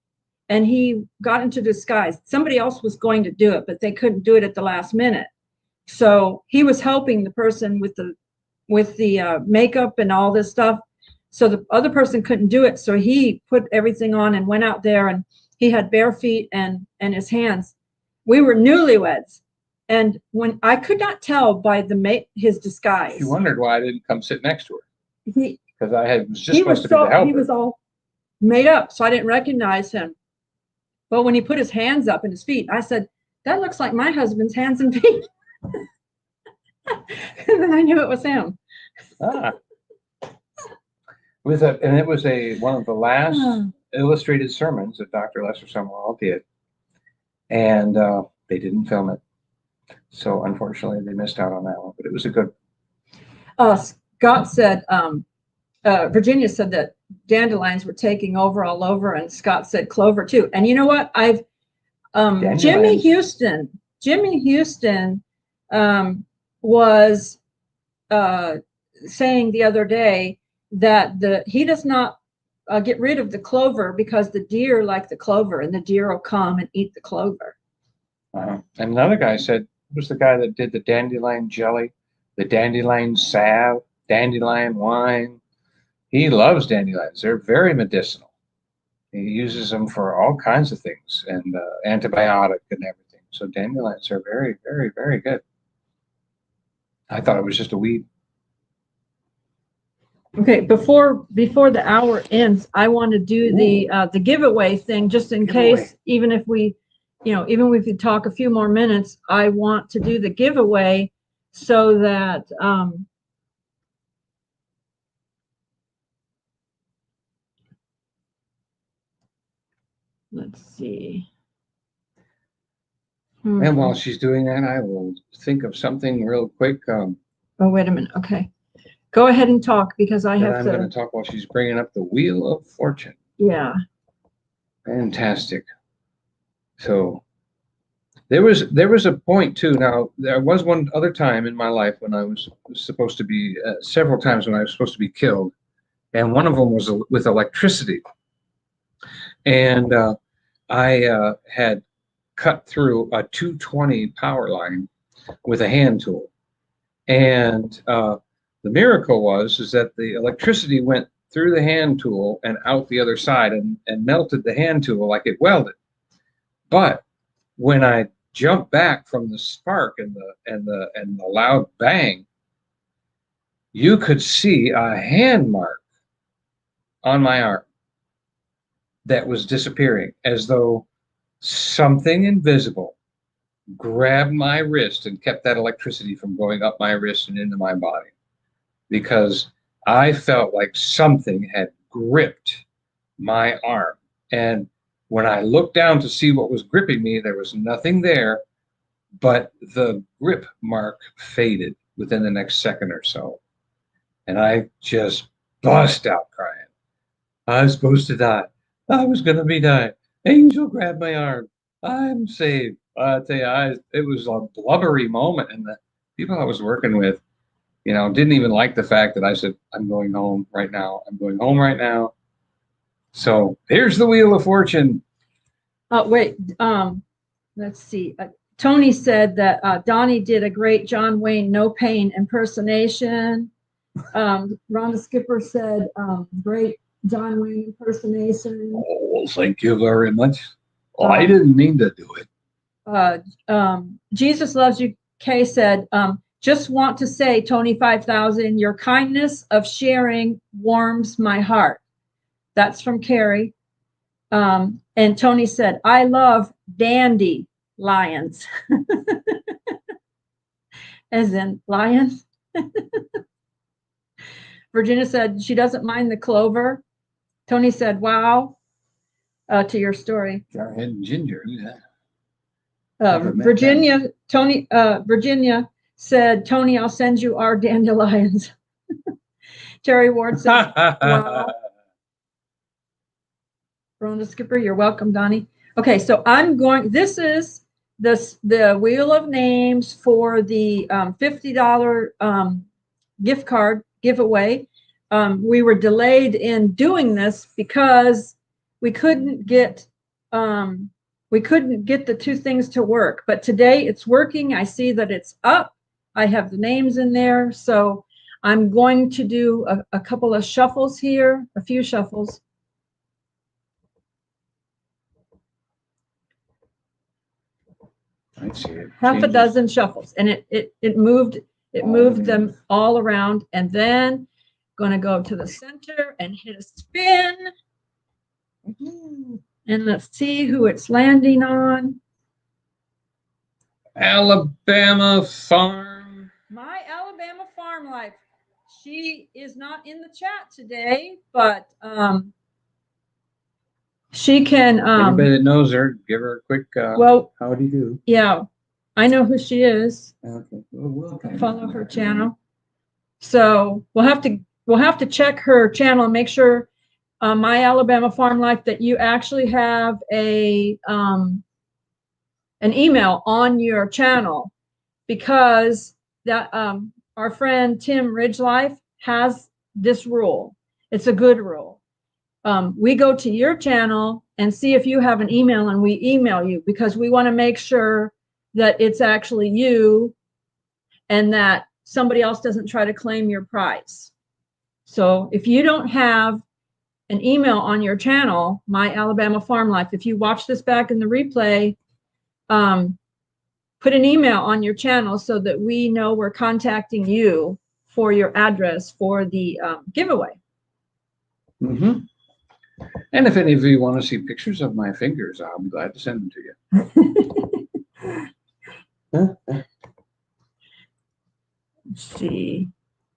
and he got into disguise. Somebody else was going to do it, but they couldn't do it at the last minute. So he was helping the person with the makeup and all this stuff. So the other person couldn't do it. So he put everything on and went out there, and he had bare feet and his hands. We were newlyweds. And when I could not tell by his disguise. She wondered why I didn't come sit next to her. Because was just he supposed was to be the helper. He was all made up, so I didn't recognize him. But when he put his hands up and his feet, I said, that looks like my husband's hands and feet. And then I knew it was him. It was one of the last illustrated sermons that Dr. Lester Summerall did. And they didn't film it. So unfortunately, they missed out on that one, but it was a good. Scott said, Virginia said that dandelions were taking over all over, and Scott said clover too. And you know what? Jimmy Houston was saying the other day that he does not get rid of the clover because the deer like the clover, and the deer will come and eat the clover. And another guy said, it was the guy that did the dandelion jelly, the dandelion salve, dandelion wine. He loves dandelions. They're very medicinal. He uses them for all kinds of things, and antibiotic and everything. So dandelions are very, very, very good. I thought it was just a weed. Okay, before the hour ends, I want to do the giveaway thing, just in case, even if we talk a few more minutes, I want to do the giveaway so that let's see. And while she's doing that, I will think of something real quick. Oh, wait a minute. Okay. Go ahead and talk, because I'm going to talk while she's bringing up the Wheel of Fortune. Yeah. Fantastic. So there was a point too. Now, there was one other time in my life when I was supposed to be, several times when I was supposed to be killed. And one of them was with electricity. And I had cut through a 220 power line with a hand tool. And the miracle is that the electricity went through the hand tool and out the other side and melted the hand tool like it welded. But when I jumped back from the spark and the loud bang, you could see a hand mark on my arm that was disappearing, as though something invisible grabbed my wrist and kept that electricity from going up my wrist and into my body, because I felt like something had gripped my arm. And when I looked down to see what was gripping me, there was nothing there, but the grip mark faded within the next second or so. And I just bust out crying. I was supposed to die. I was going to be dying. Angel grabbed my arm. I'm saved. I tell you, it was a blubbery moment, and the people I was working with, didn't even like the fact that I said, I'm going home right now. I'm going home right now. So here's the Wheel of Fortune. Wait, let's see. Tony said that Donnie did a great John Wayne No Pain impersonation. Rhonda Skipper said, great John Wayne impersonation. Oh, well, thank you very much. Well, I didn't mean to do it. Jesus Loves You, Kay said, just want to say, Tony 5000, your kindness of sharing warms my heart. That's from Carrie. And Tony said, I love dandy lions. As in lions. Virginia said she doesn't mind the clover. Tony said, wow, to your story. Jarhead and Ginger. Who's that? Virginia said, Tony, I'll send you our dandelions. Terry Ward said, wow. Rhonda Skipper, you're welcome, Donnie. Okay, so this is the Wheel of Names for the $50 gift card giveaway. We were delayed in doing this because we couldn't get the two things to work, but today it's working. I see that it's up. I have the names in there, so I'm going to do a couple of shuffles here, a few shuffles. I see it. Half a dozen shuffles, and it moved them all around, and then going to go to the center and hit a spin. And let's see who it's landing on. Alabama Farm. My Alabama Farm Life. She is not in the chat today, but she can. Anybody that knows her, give her a quick. Well, how do you do? Yeah, I know who she is. Okay. Well, follow her channel. So we'll have to check her channel and make sure, My Alabama Farm Life, that you actually have an email on your channel, because that our friend Tim Ridgelife has this rule. It's a good rule. We go to your channel and see if you have an email, and we email you, because we want to make sure that it's actually you and that somebody else doesn't try to claim your prize. So if you don't have an email on your channel, My Alabama Farm Life, if you watch this back in the replay, put an email on your channel so that we know we're contacting you for your address for the giveaway. Mm-hmm. And if any of you want to see pictures of my fingers, I'll be glad to send them to you. Let's see.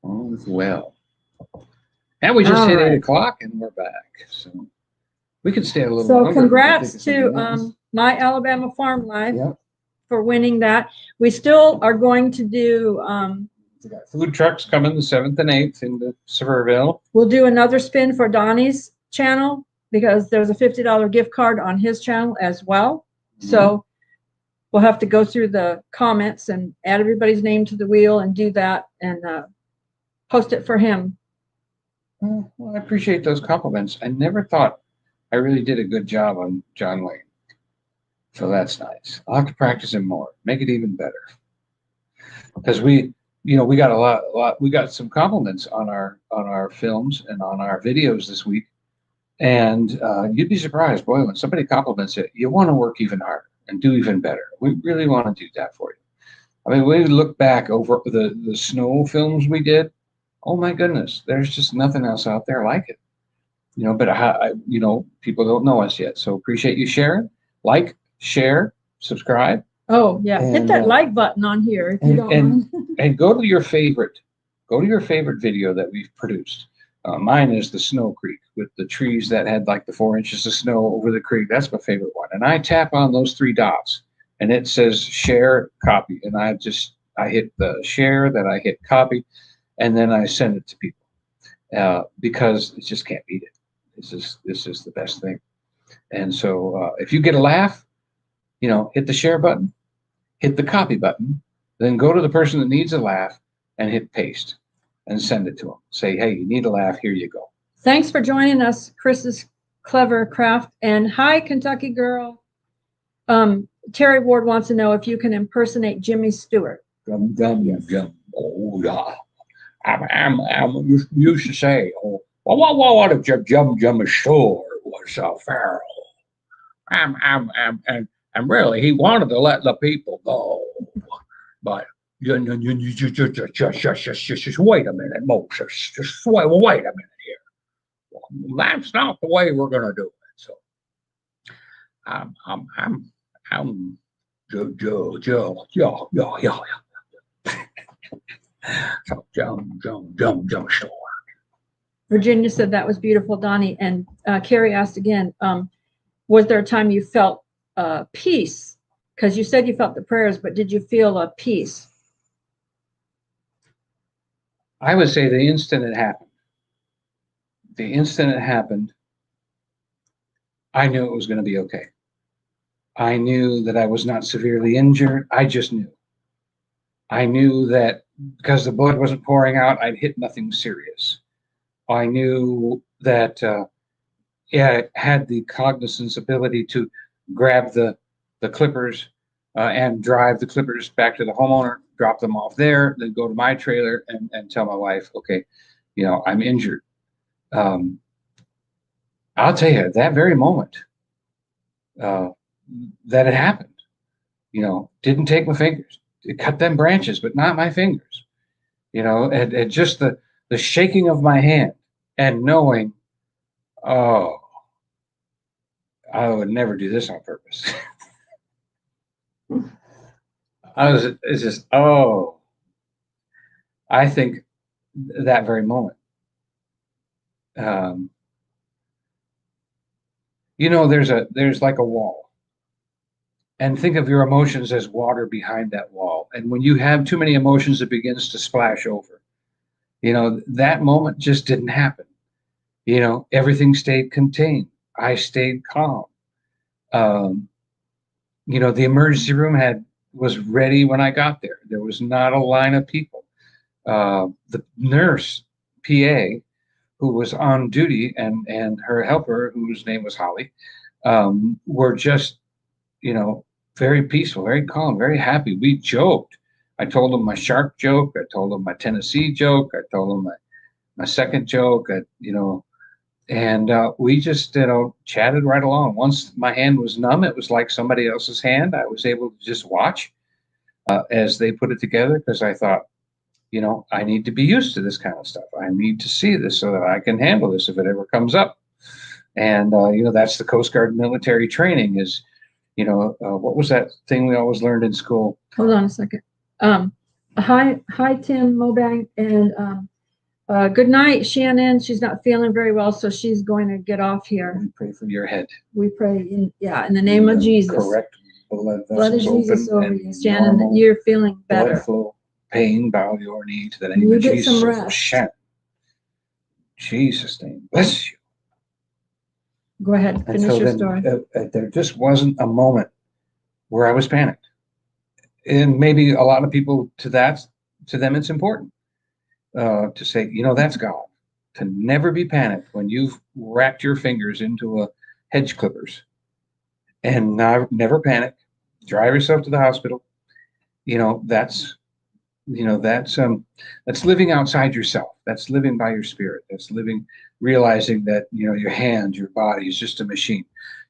All is well. And we just hit 8 o'clock and we're back. So we can stay a little longer. So congrats to My Alabama Farm Life for winning that. We still are going to do we got food trucks coming the 7th and 8th into Sevierville. We'll do another spin for Donnie's channel, because there's a $50 gift card on his channel as well. So we'll have to go through the comments and add everybody's name to the wheel and do that and post it for him. Well, I appreciate those compliments. I never thought I really did a good job on John Wayne. So that's nice. I'll have to practice him more, make it even better. Because we got a lot, we got some compliments on our films and on our videos this week. And you'd be surprised, boy, when somebody compliments it, you want to work even harder and do even better. We really want to do that for you. I mean, when we look back over the snow films we did, oh my goodness, there's just nothing else out there like it. But people don't know us yet. So appreciate you sharing. Like, share, subscribe. Oh yeah, hit that like button on here if you don't mind. And go to your favorite video that we've produced. Mine is the Snow Creek with the trees that had like the 4 inches of snow over the creek. That's my favorite one. And I tap on those 3 dots and it says share, copy. And I hit the share, then I hit copy, and then I send it to people because it just can't beat it. This is the best thing. And so if you get a laugh, hit the share button, hit the copy button, then go to the person that needs a laugh and hit paste and send it to them. Say, hey, you need a laugh, here you go. Thanks for joining us, Chris's Clever Craft. And hi, Kentucky Girl. Terry Ward wants to know if you can impersonate Jimmy Stewart. Oh, yeah. I'm used to say, what if Jimmy Stewart was a pharaoh? And really, he wanted to let the people go. But just wait a minute, Moses. Just wait a minute here. Well, that's not the way we're gonna do it. So I'm Joe. So jump store. Virginia said that was beautiful, Donnie. And Carrie asked again, was there a time you felt peace? Because you said you felt the prayers, but did you feel a peace? I would say the instant it happened. The instant it happened, I knew it was going to be okay. I knew that I was not severely injured. I just knew. I knew that because the blood wasn't pouring out, I'd hit nothing serious. I knew that, I had the cognizance ability to grab the clippers and drive the clippers back to the homeowner, drop them off there, then go to my trailer and tell my wife, okay, I'm injured. I'll tell you, at that very moment uh, that it happened, didn't take my fingers. It cut them branches, but not my fingers. And just the shaking of my hand and knowing, oh, I would never do this on purpose. It's just, oh, I think that very moment. Um, there's like a wall, and think of your emotions as water behind that wall. And when you have too many emotions, it begins to splash over. That moment just didn't happen. Everything stayed contained. I stayed calm. Um, the emergency room was ready when I got there. There was not a line of people. The nurse, PA, who was on duty, and her helper, whose name was Holly, were just, very peaceful, very calm, very happy. We joked. I told them my shark joke. I told them my Tennessee joke. I told them my second joke. And we just, chatted right along. Once my hand was numb, it was like somebody else's hand. I was able to just watch as they put it together, because I thought, I need to be used to this kind of stuff. I need to see this so that I can handle this if it ever comes up. And, that's the Coast Guard military training is, what was that thing we always learned in school? Hold on a second. Hi, Tim Mobang, and good night, Shannon. She's not feeling very well, so she's going to get off here. We pray for your head. We pray in the name of Jesus. Correct. Blood of Jesus over you, Shannon, that you're feeling better. Blood flow, pain, bow your knee to the name of Jesus. Some rest. Shannon. Jesus' name, bless you. Go ahead, finish your story. There just wasn't a moment where I was panicked. And maybe a lot of people, to them, it's important to say, that's God. To never be panicked when you've wrapped your fingers into a hedge clippers, and never panic. Drive yourself to the hospital. That's living outside yourself. That's living by your spirit. That's realizing that, your hand, your body is just a machine.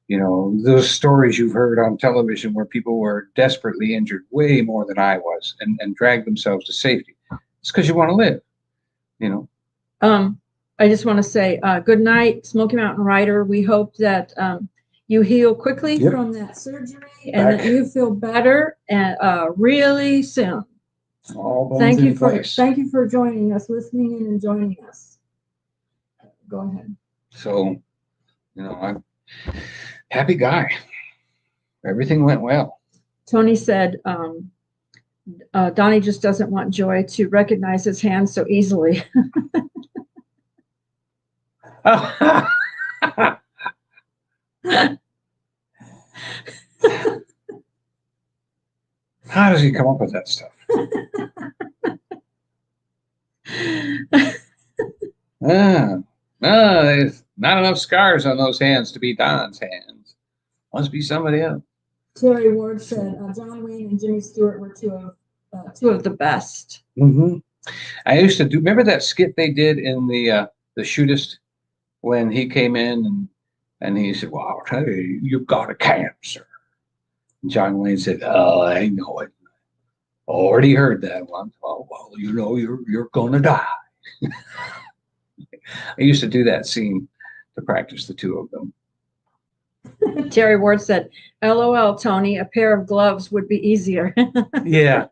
Those stories you've heard on television where people were desperately injured, way more than I was, and dragged themselves to safety. It's because you want to live, I just want to say good night, Smoky Mountain Rider. We hope that you heal quickly from that surgery and that you feel better and really soon. Thank you for joining us, listening in and joining us. Go ahead. So, I'm a happy guy. Everything went well. Tony said, Donnie just doesn't want Joy to recognize his hand so easily. How does he come up with that stuff? There's not enough scars on those hands to be Don's hands. Must be somebody else. Terry Ward said, John Wayne and Jimmy Stewart were two of the best. Mm-hmm. I used to remember that skit they did in the Shootist when he came in and he said, well, I'll tell you, you've got a cancer. And John Wayne said, oh, I know it. Already heard that one. Oh, well, you're going to die. I used to do that scene to practice the two of them. Terry Ward said, LOL, Tony, a pair of gloves would be easier. Yeah.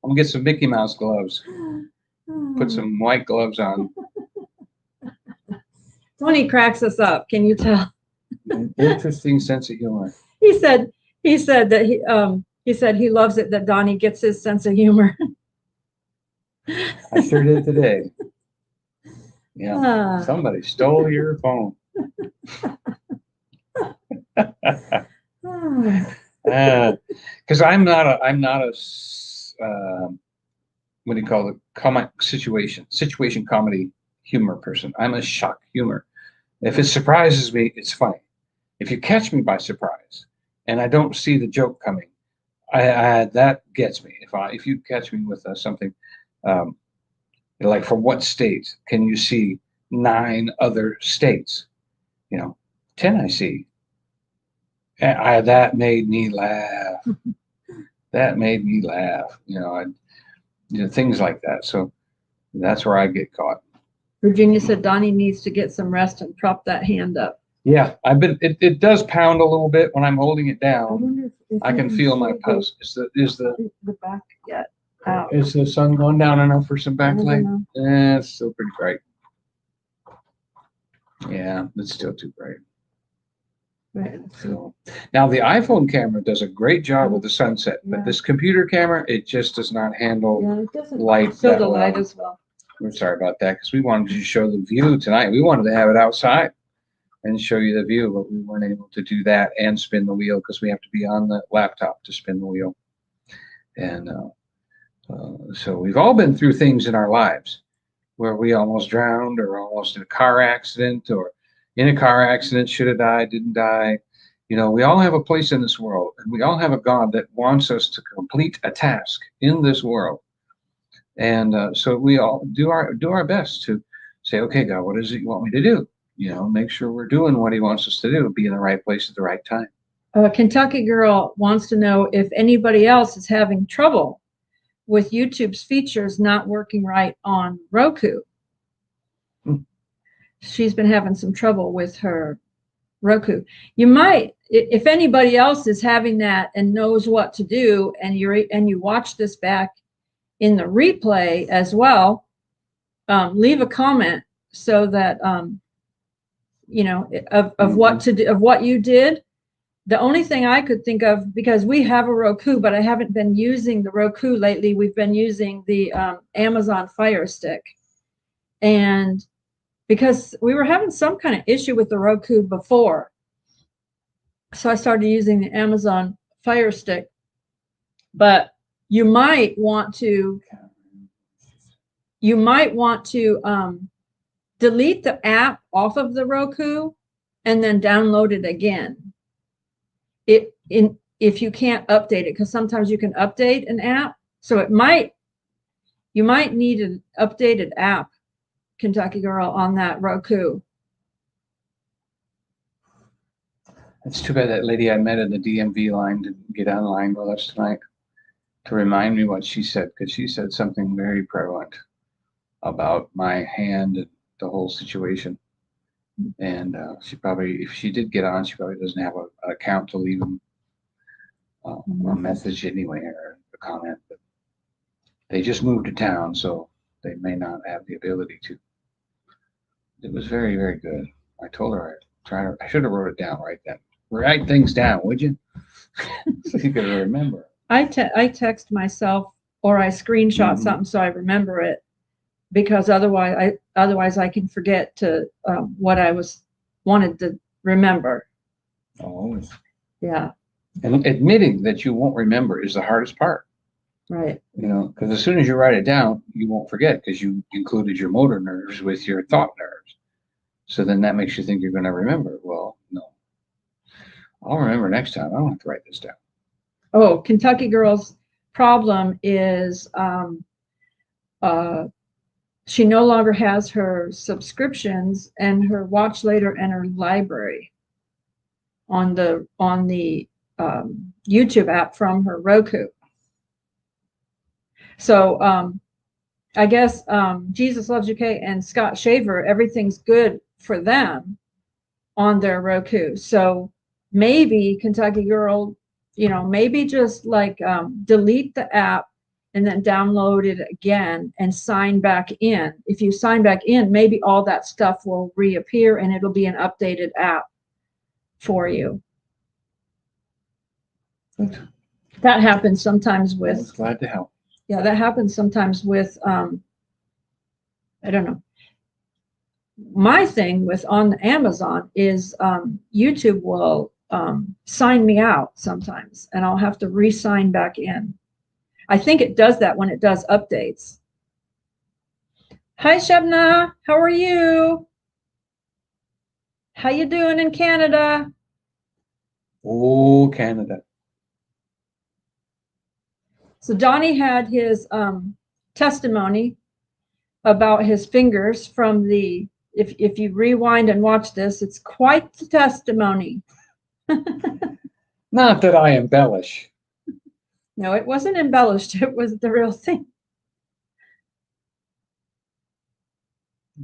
I'm going to get some Mickey Mouse gloves. put some white gloves on. Tony cracks us up. Can you tell? Interesting sense of humor. He said that he said he loves it that Donnie gets his sense of humor. I sure did today. Yeah, somebody stole your phone. Because I'm not a what do you call it? Situation comedy humor person. I'm a shock humor. If it surprises me, it's funny. If you catch me by surprise and I don't see the joke coming, I that gets me. If you catch me with something like from what state can you see 9 other states? 10 I see. And that made me laugh. That made me laugh. Things like that. So that's where I get caught. Virginia said Donnie needs to get some rest and prop that hand up. Yeah, it does pound a little bit when I'm holding it down. I can feel my pulse. Is the back yet out? Is the sun going down enough for some backlight? It's still pretty bright. Yeah, it's still too bright. Right. So now the iPhone camera does a great job with the sunset, but this computer camera, it just does not handle it doesn't light show that the well. light as well. We're sorry about that because we wanted to show the view tonight. We wanted to have it outside and show you the view, but we weren't able to do that and spin the wheel because we have to be on the laptop to spin the wheel. And so we've all been through things in our lives where we almost drowned or almost in a car accident or in a car accident, should have died, didn't die. We all have a place in this world, and we all have a God that wants us to complete a task in this world. And so we all do our best to say, okay, God, what is it you want me to do? Make sure we're doing what he wants us to do, be in the right place at the right time. Kentucky Girl wants to know if anybody else is having trouble with YouTube's features not working right on Roku. She's been having some trouble with her Roku. You might, if anybody else is having that and knows what to do, and you watch this back in the replay as well, leave a comment so that of what to do, of what you did. The only thing I could think of, because we have a Roku, but I haven't been using the Roku lately. We've been using the Amazon Fire Stick, and because we were having some kind of issue with the Roku before. So I started using the Amazon Fire Stick. But you might want to delete the app off of the Roku and then download it again. If you can't update it, because sometimes you can update an app. So you might need an updated app, Kentucky Girl, on that Roku. It's too bad that lady I met in the DMV line didn't get online with us tonight to remind me what she said, because she said something very prevalent about my hand and the whole situation. And she probably, if she did get on, she probably doesn't have an account to leave them a message anyway or a comment. But they just moved to town, so they may not have the ability to. It was very, very good. I told her I should have wrote it down right then. Write things down, would you? So you could remember. I text myself or I screenshot something so I remember it, because otherwise I can forget to what I wanted to remember. Oh, yeah. And admitting that you won't remember is the hardest part. Right. Because as soon as you write it down, you won't forget because you included your motor nerves with your thought nerves. So then that makes you think you're going to remember. Well, no. I'll remember next time. I don't have to write this down. Oh, Kentucky Girl's problem is she no longer has her subscriptions and her watch later and her library on the YouTube app from her Roku. So I guess Jesus Loves UK and Scott Shaver, everything's good for them on their Roku. So maybe Kentucky Girl, maybe just like delete the app and then download it again and sign back in. If you sign back in, maybe all that stuff will reappear and it'll be an updated app for you. Good. That happens sometimes I with, was glad to help. yeah, that happens sometimes with, I don't know. My thing with on Amazon is YouTube will sign me out sometimes, and I'll have to re-sign back in. I think it does that when it does updates. Hi, Shabna. How are you? How you doing in Canada? Oh, Canada. So Donnie had his testimony about his fingers from the, if you rewind and watch this, it's quite the testimony. Not that I embellish. No, it wasn't embellished. It was the real thing.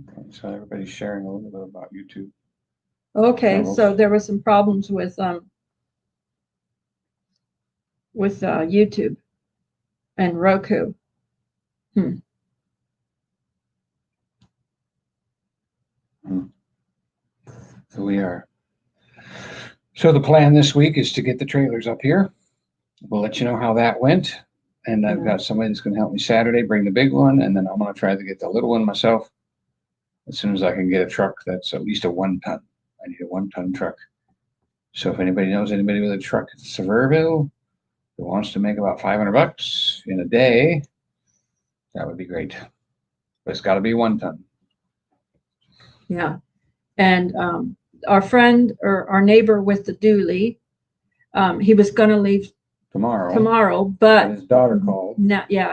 Okay, so everybody's sharing a little bit about YouTube. Okay, Channels. so there were some problems with YouTube and Roku. So we are. So the plan this week is to get the trailers up here. We'll let you know how that went. And I've got somebody that's going to help me Saturday, bring the big one, and then I'm going to try to get the little one myself as soon as I can get a truck that's at least a 1 ton. I need a 1 ton truck. So if anybody knows anybody with a truck at Sevierville that wants to make about $500 in a day, that would be great. But it's got to be 1 ton. Yeah. And our friend or our neighbor with the dually, he was going to leave tomorrow, but his daughter called.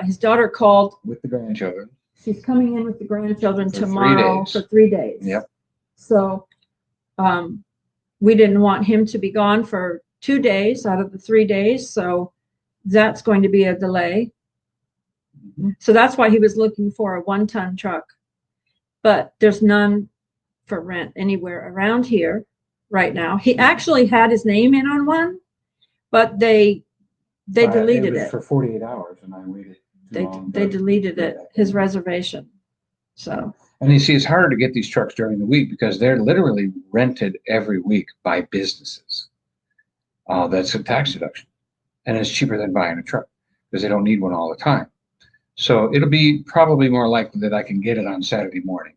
His daughter called with the grandchildren. She's coming in with the grandchildren For tomorrow 3 days. for 3 days. Yep. So we didn't want him to be gone for 2 days out of the 3 days. So that's going to be a delay. Mm-hmm. So that's why he was looking for a 1 ton truck. But there's none for rent anywhere around here right now. He actually had his name in on one, but they deleted it for 48 hours, and I waited too long. They deleted it, his reservation. So. And you see, it's harder to get these trucks during the week because they're literally rented every week by businesses. That's a tax deduction, and it's cheaper than buying a truck because they don't need one all the time. So it'll be probably more likely that I can get it on Saturday morning.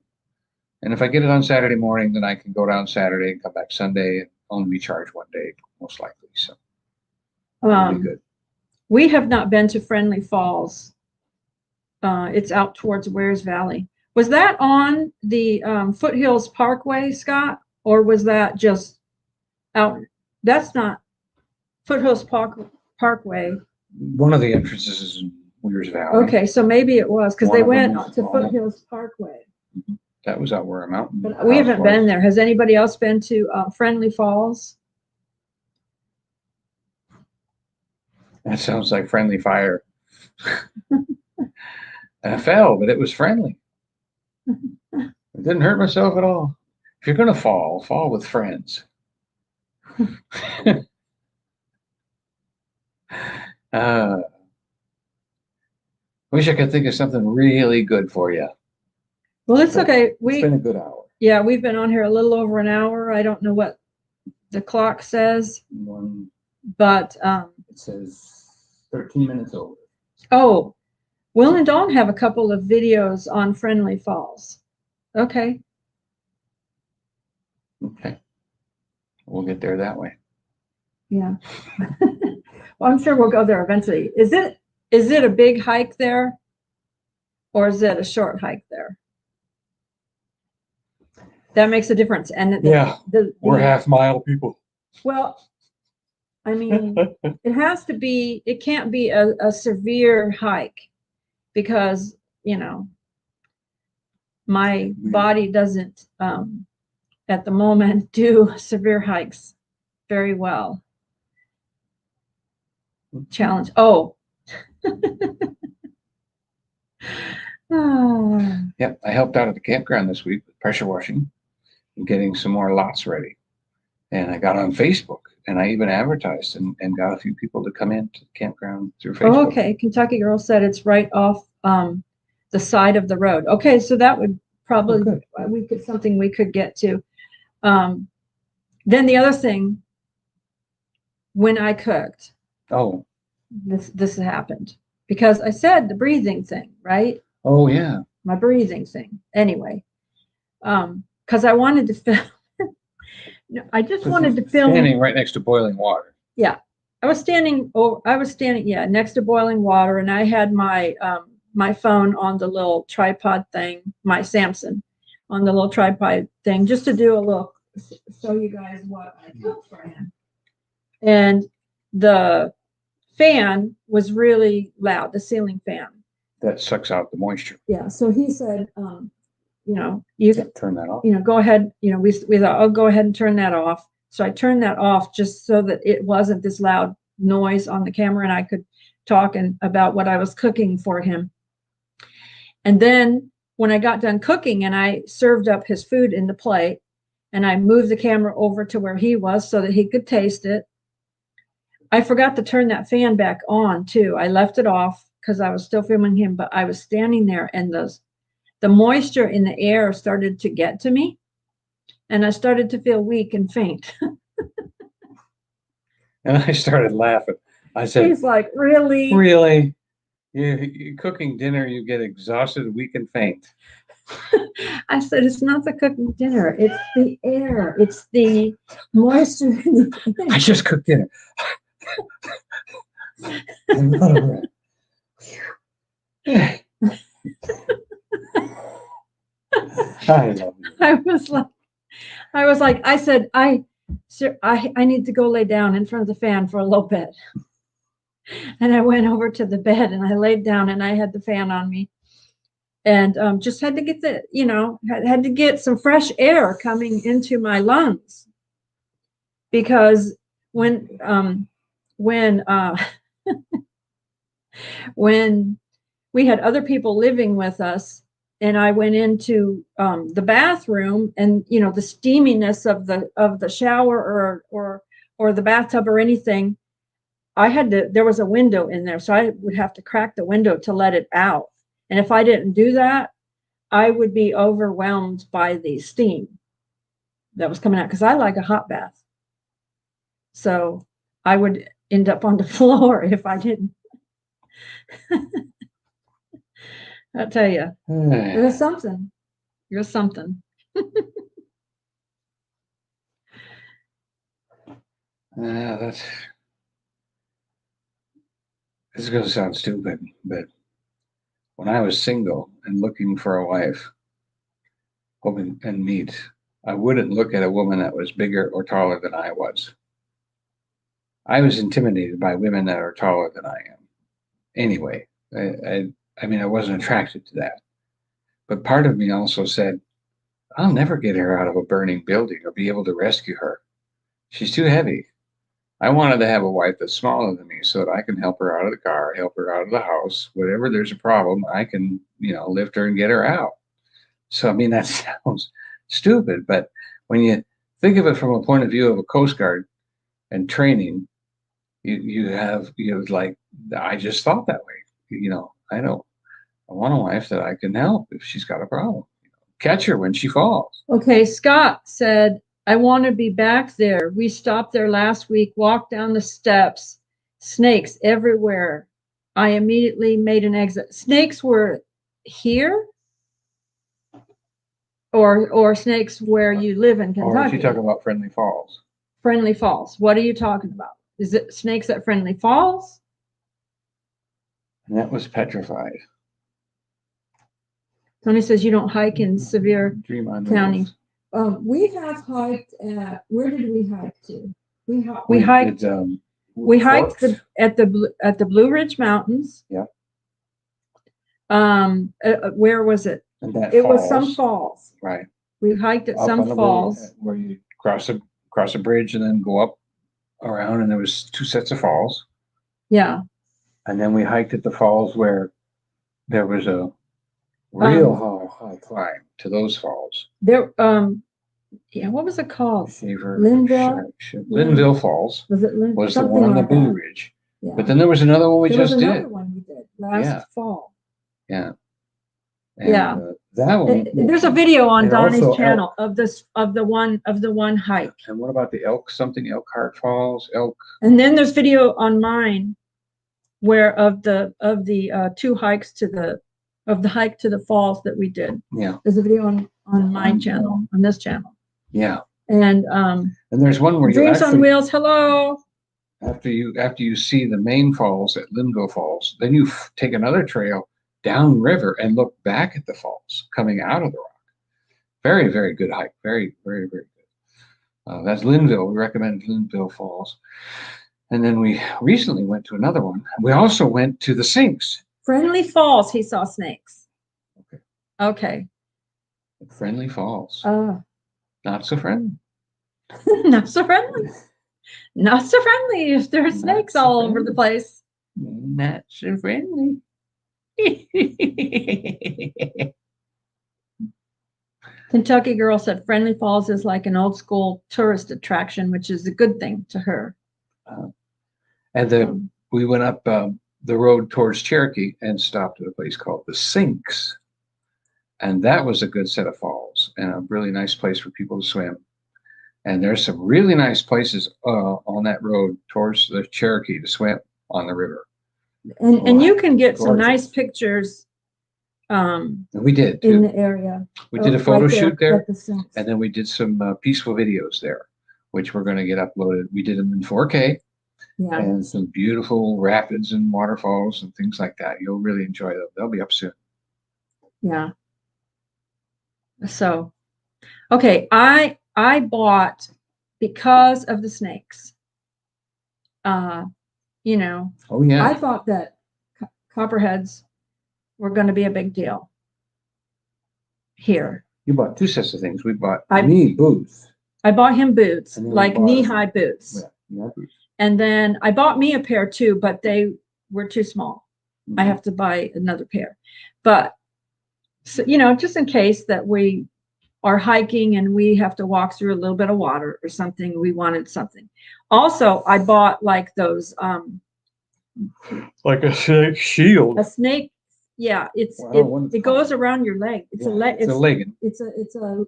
And if I get it on Saturday morning, then I can go down Saturday and come back Sunday and only be charged 1 day, most likely. So it'll be good. We have not been to Friendly Falls. It's out towards Wares Valley. Was that on the Foothills Parkway, Scott? Or was that just out? That's not Foothills Parkway. One of the entrances is in Weir's Valley. Okay, so maybe it was because they went to Foothills Parkway. Mm-hmm. That was out where a mountain. But we haven't been there. Has anybody else been to Friendly Falls? That sounds like friendly fire. I fell, but it was friendly. It didn't hurt myself at all. If you're going to fall, fall with friends. Wish I could think of something really good for you. Well, it's okay. It's been a good hour. Yeah, we've been on here a little over an hour. I don't know what the clock says, but it says 13 minutes over. Oh, Will and Dawn have a couple of videos on Friendly Falls. Okay. Okay. We'll get there that way. Yeah. Well, I'm sure we'll go there eventually. Is it a big hike there? Or is it a short hike there? That makes a difference. And we're half-mile people. Well, I mean, it can't be a severe hike because, my body doesn't, at the moment, do severe hikes very well. Challenge. Oh. Yep, I helped out at the campground this week with pressure washing and getting some more lots ready. And I got on Facebook and I even advertised and got a few people to come in to the campground through Oh, Facebook. okay. Kentucky Girl said it's right off the side of the road. Okay, so that would probably good. something we could get to. Then the other thing, when I cooked, Oh, this happened because I said the breathing thing, right? oh yeah. My breathing thing. Anyway, because I wanted to film. I just wanted to film. Standing right next to boiling water. Yeah, I was standing. Oh, I was standing. Yeah, next to boiling water, and I had my my phone on the little tripod thing, my Samsung, on the little tripod thing, just to do a little show you guys what I cooked for him. And the fan was really loud, the ceiling fan. That sucks out the moisture. Yeah. So he said, you know, you can turn that off. You know, go ahead. You know, we thought, I'll go ahead and turn that off. So I turned that off just so that it wasn't this loud noise on the camera, and I could talk about what I was cooking for him. And then when I got done cooking and I served up his food in the plate, and I moved the camera over to where he was so that he could taste it, I forgot to turn that fan back on too. I left it off because I was still filming him, but I was standing there and the moisture in the air started to get to me, and I started to feel weak and faint. And I started laughing. I said, He's like, really? really? You're cooking dinner, you get exhausted, weak, and faint. I said, it's not the cooking dinner. It's the air. It's the moisture in the air. I just cooked dinner. I love you. I said, I need to go lay down in front of the fan for a little bit. And I went over to the bed and I laid down and I had the fan on me, and just had to get had to get some fresh air coming into my lungs, because when when we had other people living with us, and I went into the bathroom, and the steaminess of the shower or the bathtub or anything, there was a window in there, so I would have to crack the window to let it out. And if I didn't do that, I would be overwhelmed by the steam that was coming out, because I like a hot bath. So I would end up on the floor if I didn't. I'll tell you, it was something. It was something. Yeah, this is going to sound stupid, but when I was single and looking for a wife, hoping and meet, I wouldn't look at a woman that was bigger or taller than I was. I was intimidated by women that are taller than I am. Anyway, I mean, I wasn't attracted to that. But part of me also said, I'll never get her out of a burning building or be able to rescue her. She's too heavy. I wanted to have a wife that's smaller than me so that I can help her out of the car, help her out of the house. Whatever there's a problem, I can, lift her and get her out. So, I mean, that sounds stupid, but when you think of it from a point of view of a Coast Guard and training, I just thought that way. I want a wife that I can help if she's got a problem. Catch her when she falls. Okay, Scott said, I want to be back there. We stopped there last week, walked down the steps, snakes everywhere. I immediately made an exit. Snakes were here? Or snakes where you live in Kentucky? Or is she talking about Friendly Falls? Friendly Falls. What are you talking about? Is it snakes at Friendly Falls? And that was petrified. Tony says you don't hike in Sevier County. Hills. We have hiked at, where did we hike to? We hiked at the Blue Ridge Mountains. Yeah. Where was it? It was some falls. Right. We hiked at some falls. Where you cross a bridge and then go up around, and there was 2 sets of falls. Yeah. And then we hiked at the falls where there was a real high climb to those falls. There, Yeah, what was it called? Shaver, Linville? Linville Falls Was it was the something one on the like Blue that? Ridge. Yeah. But then there was another one we There was just another did. one we did Yeah. last fall. Yeah. And, Yeah. that one. There's a video on and Donnie's also channel of the one hike. And what about the Elkhart Falls? And then there's video on mine where of the two hikes to the hike to the falls that we did. Yeah. There's a video on my channel, on this channel. Yeah. And there's one where Dreams on Wheels. Hello. After you see the main falls at Linville Falls, then you take another trail downriver and look back at the falls coming out of the rock. Very, very good hike. Very, very, very good. That's Linville. We recommend Linville Falls. And then we recently went to another one. We also went to the Sinks. Friendly Falls. He saw snakes. Okay. Okay. Friendly Falls. Not so friendly. Not so friendly. Not so friendly if there are snakes all over the place. Not so friendly. Kentucky Girl said Friendly Falls is like an old school tourist attraction, which is a good thing to her. And we went up the road towards Cherokee and stopped at a place called the Sinks. And that was a good set of falls and a really nice place for people to swim. And there's some really nice places on that road towards the Cherokee to swim on the river. And you can get some nice pictures. We did too. In the area. We did a photo shoot there, and then we did some peaceful videos there, which we're going to get uploaded. We did them in 4K, and some beautiful rapids and waterfalls and things like that. You'll really enjoy them. They'll be up soon. Yeah. So, okay, I bought, because of the snakes. You know. Oh yeah. I thought that copperheads were going to be a big deal here. You bought two sets of things. We bought me boots. I bought him boots, like knee-high boots. Yeah, boots. And then I bought me a pair too, but they were too small. I have to buy another pair. But, so, you know, just in case that we are hiking and we have to walk through a little bit of water or something, we wanted something. Also, I bought like those like a snake shield. A snake. Yeah, it goes around your leg. It's a legging. It's a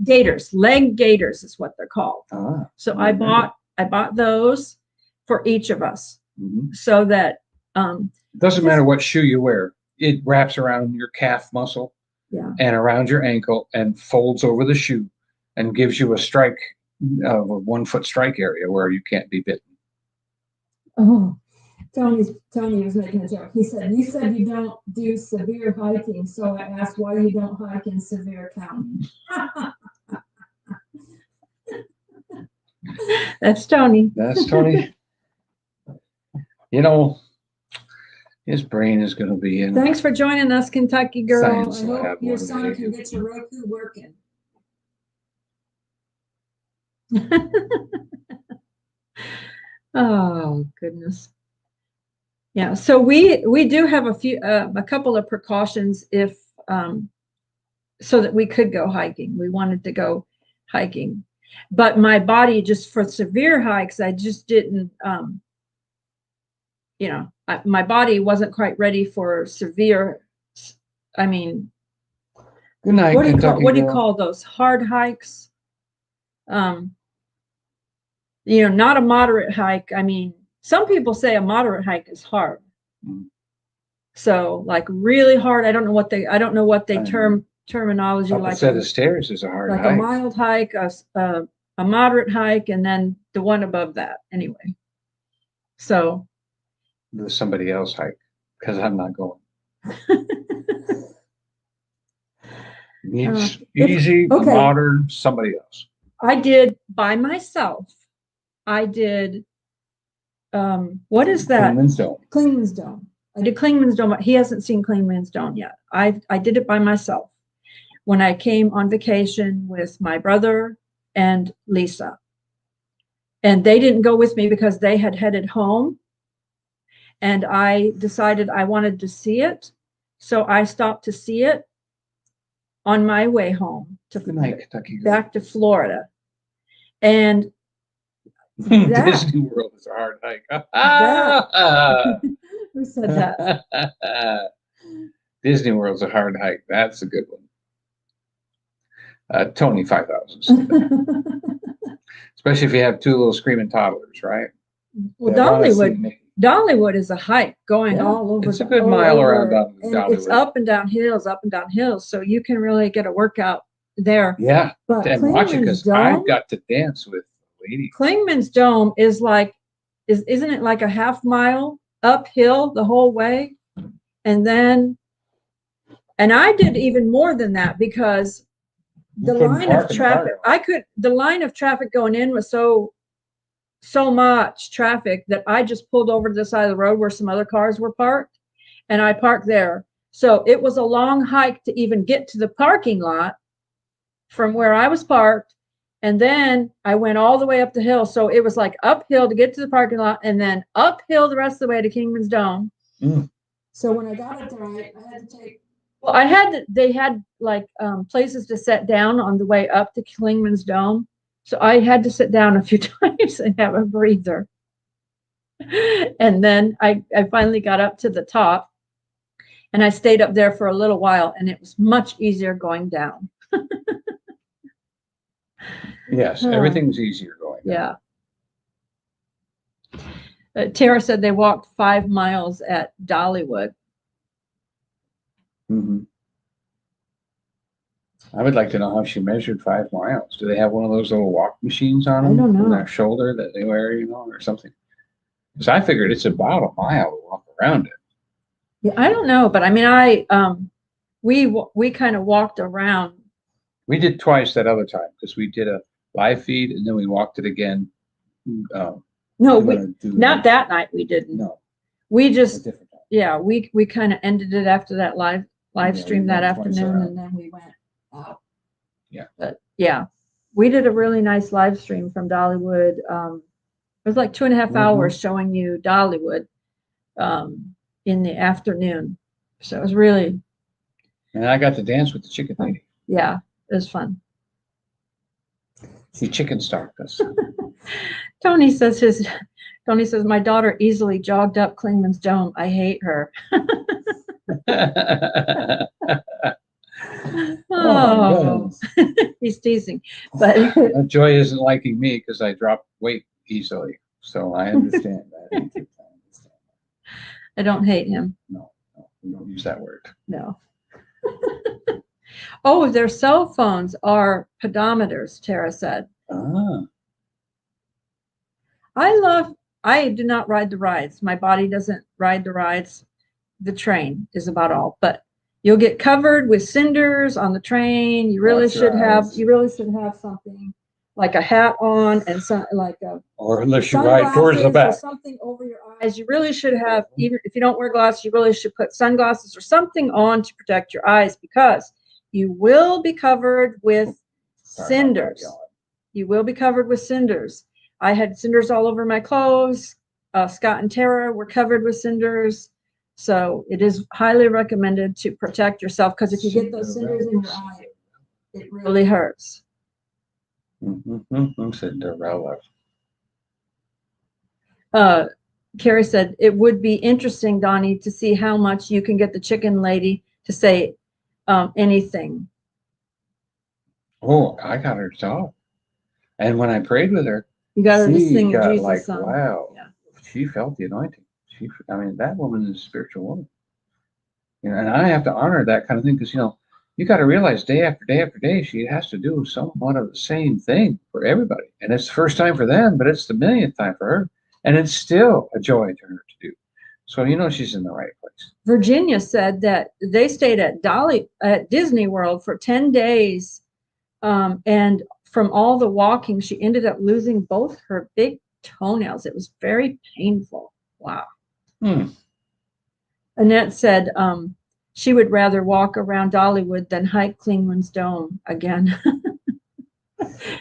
gaiters. Leg gaiters is what they're called. So I bought those for each of us, so that doesn't matter what shoe you wear. It wraps around your calf muscle, and around your ankle, and folds over the shoe, and gives you a strike, a 1 foot strike area where you can't be bitten. Oh. Tony was making a joke. He said, "You said you don't do severe hiking, so I asked why you don't hike in Sevier County." That's Tony. That's Tony. You know, his brain is going to be in. Thanks for joining us, Kentucky Girl. Science I lab hope your son can get your Roku working. Oh, goodness. Yeah, so we do have a couple of precautions if so that we could go hiking. We wanted to go hiking, but my body, just for severe hikes, I just didn't. You know, my body wasn't quite ready for severe. I mean, good night, what do you call those hard hikes? You know, not a moderate hike. I mean, some people say a moderate hike is hard. So like really hard. I don't know what they terminology like. A set of stairs is a hard hike. Like a mild hike, a moderate hike, and then the one above that. Anyway, so there's somebody else hike, because I'm not going. Easy, modern, somebody else. I did by myself. I did. What is that? Clingman's Dome. I did Clingman's Dome. He hasn't seen Clingman's Dome yet. I did it by myself when I came on vacation with my brother and Lisa. And they didn't go with me because they had headed home. And I decided I wanted to see it. So I stopped to see it on my way home Good night, Kentucky. back to Florida. And that, Disney World is a hard hike. who said that? Disney World's a hard hike. That's a good one. Tony 5000 said that. Especially if you have two little screaming toddlers, right? Well, Yeah, Dollywood is a hike going Yeah, all over. it's a good mile around and Dollywood. it's up and down hills, so you can really get a workout there. Yeah, But and watch it because I've got to dance with the lady. Clingman's Dome is like, isn't it like a half mile uphill the whole way? And I did even more than that because the line of traffic, the line of traffic going in was so much traffic that I just pulled over to the side of the road where some other cars were parked, and I parked there. So it was a long hike to even get to the parking lot from where I was parked. And then I went all the way up the hill. So it was like uphill to get to the parking lot and then uphill the rest of the way to Kingman's Dome. So when I got up there, I had to take, they had like places to sit down on the way up to Kingman's Dome. So I had to sit down a few times and have a breather. And then I finally got up to the top and I stayed up there for a little while, and it was much easier going down. Yes, everything's easier going down. Yeah. Tara said they walked 5 miles at Dollywood. Mm-hmm. I would like to know how she measured 5 miles. Do they have one of those little walk machines on them? I don't know. On their shoulder that they wear, or something? Because I figured it's about a mile to walk around it. Yeah, I don't know, but I mean, we kind of walked around. We did twice that other time because we did a live feed and then we walked it again. No, not that night. We didn't. No, we just we kind of ended it after that live stream that afternoon, and then we went out. Yeah, but yeah, we did a really nice live stream from Dollywood. It was like 2.5 hours showing you Dollywood in the afternoon, so it was really. And I got to dance with the chicken lady. Yeah, it was fun. She chicken stalked us. Tony says my daughter easily jogged up Clingman's Dome. I hate her. Oh, he's teasing, but Joy isn't liking me because I drop weight easily, so I understand that. I don't hate him. No, we don't use that word. No. Oh, their cell phones are pedometers, Tara said. I do not ride the rides. My body doesn't ride the rides. The train is about all, but you'll get covered with cinders on the train. You really should have something like a hat on and or unless you ride towards the back, or something over your eyes. You really should have, even if you don't wear glasses, you really should put sunglasses or something on to protect your eyes, because you will be covered with cinders. You will be covered with cinders. I had cinders all over my clothes. Scott and Tara were covered with cinders. So it is highly recommended to protect yourself, because if you get those cinders in your eye, it really hurts. Cinderella. Carrie said, it would be interesting, Donnie, to see how much you can get the chicken lady to say anything. Oh, I got her to talk. And when I prayed with her, you got her to sing Jesus like, song. Wow, yeah. She felt the anointing. That woman is a spiritual woman. And I have to honor that kind of thing, because, you got to realize day after day after day, she has to do somewhat of the same thing for everybody. And it's the first time for them, but it's the millionth time for her. And it's still a joy to her to do. So, she's in the right place. Virginia said that they stayed at Disney World for 10 days. And from all the walking, she ended up losing both her big toenails. It was very painful. Wow. Annette said she would rather walk around Dollywood than hike Clingman's Dome again.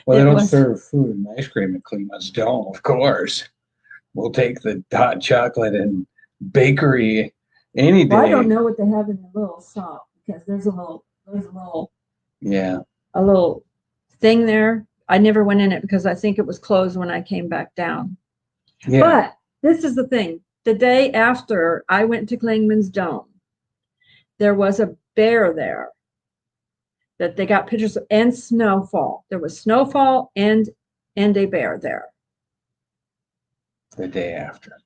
Well, they don't serve food and ice cream at Clingman's Dome, of course. We'll take the hot chocolate and bakery any day. Well, I don't know what they have in the little shop, because there's a little Yeah. a little thing there. I never went in it because I think it was closed when I came back down. Yeah. But this is the thing. The day after I went to Klingman's Dome, there was a bear there that they got pictures of, and snowfall. There was snowfall and a bear there. The day after.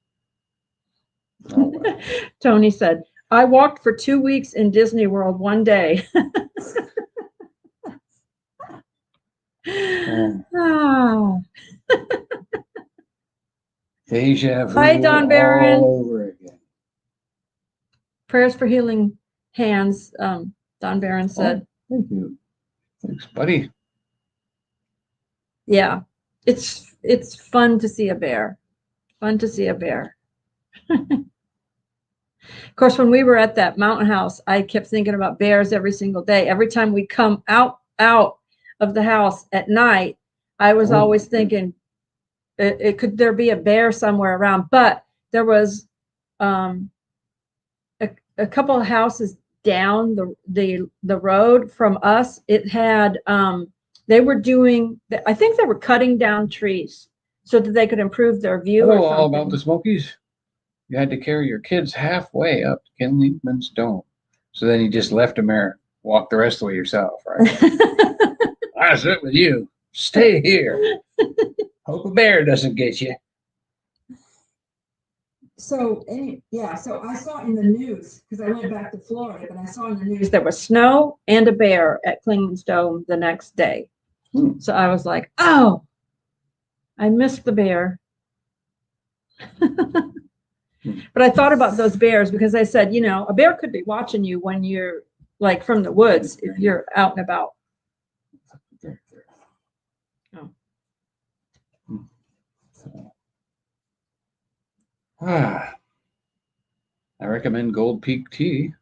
Oh, wow. Tony said, I walked for 2 weeks in Disney World one day. Ah. Deja vu Hi, Don Barron. all over again. Prayers for healing hands, Don Barron said. Oh, thank you. Thanks, buddy. Yeah, it's fun to see a bear. Fun to see a bear. Of course, when we were at that mountain house, I kept thinking about bears every single day. Every time we come out of the house at night, I was always thinking, could there be a bear somewhere around? But there was a couple of houses down the road from us. It had they were doing, I think they were cutting down trees so that they could improve their view. I know all about the Smokies. You had to carry your kids halfway up to Kingman's Dome. So then you just left them there, walk the rest of the way yourself, right? I sit with you. Stay here. Hope a bear doesn't get you. So, so I saw in the news, because I went back to Florida, but I saw in the news there was snow and a bear at Klingman's Dome the next day. So I was like, oh, I missed the bear. But I thought about those bears because I said, a bear could be watching you when you're like from the woods if you're out and about. I recommend Gold Peak tea.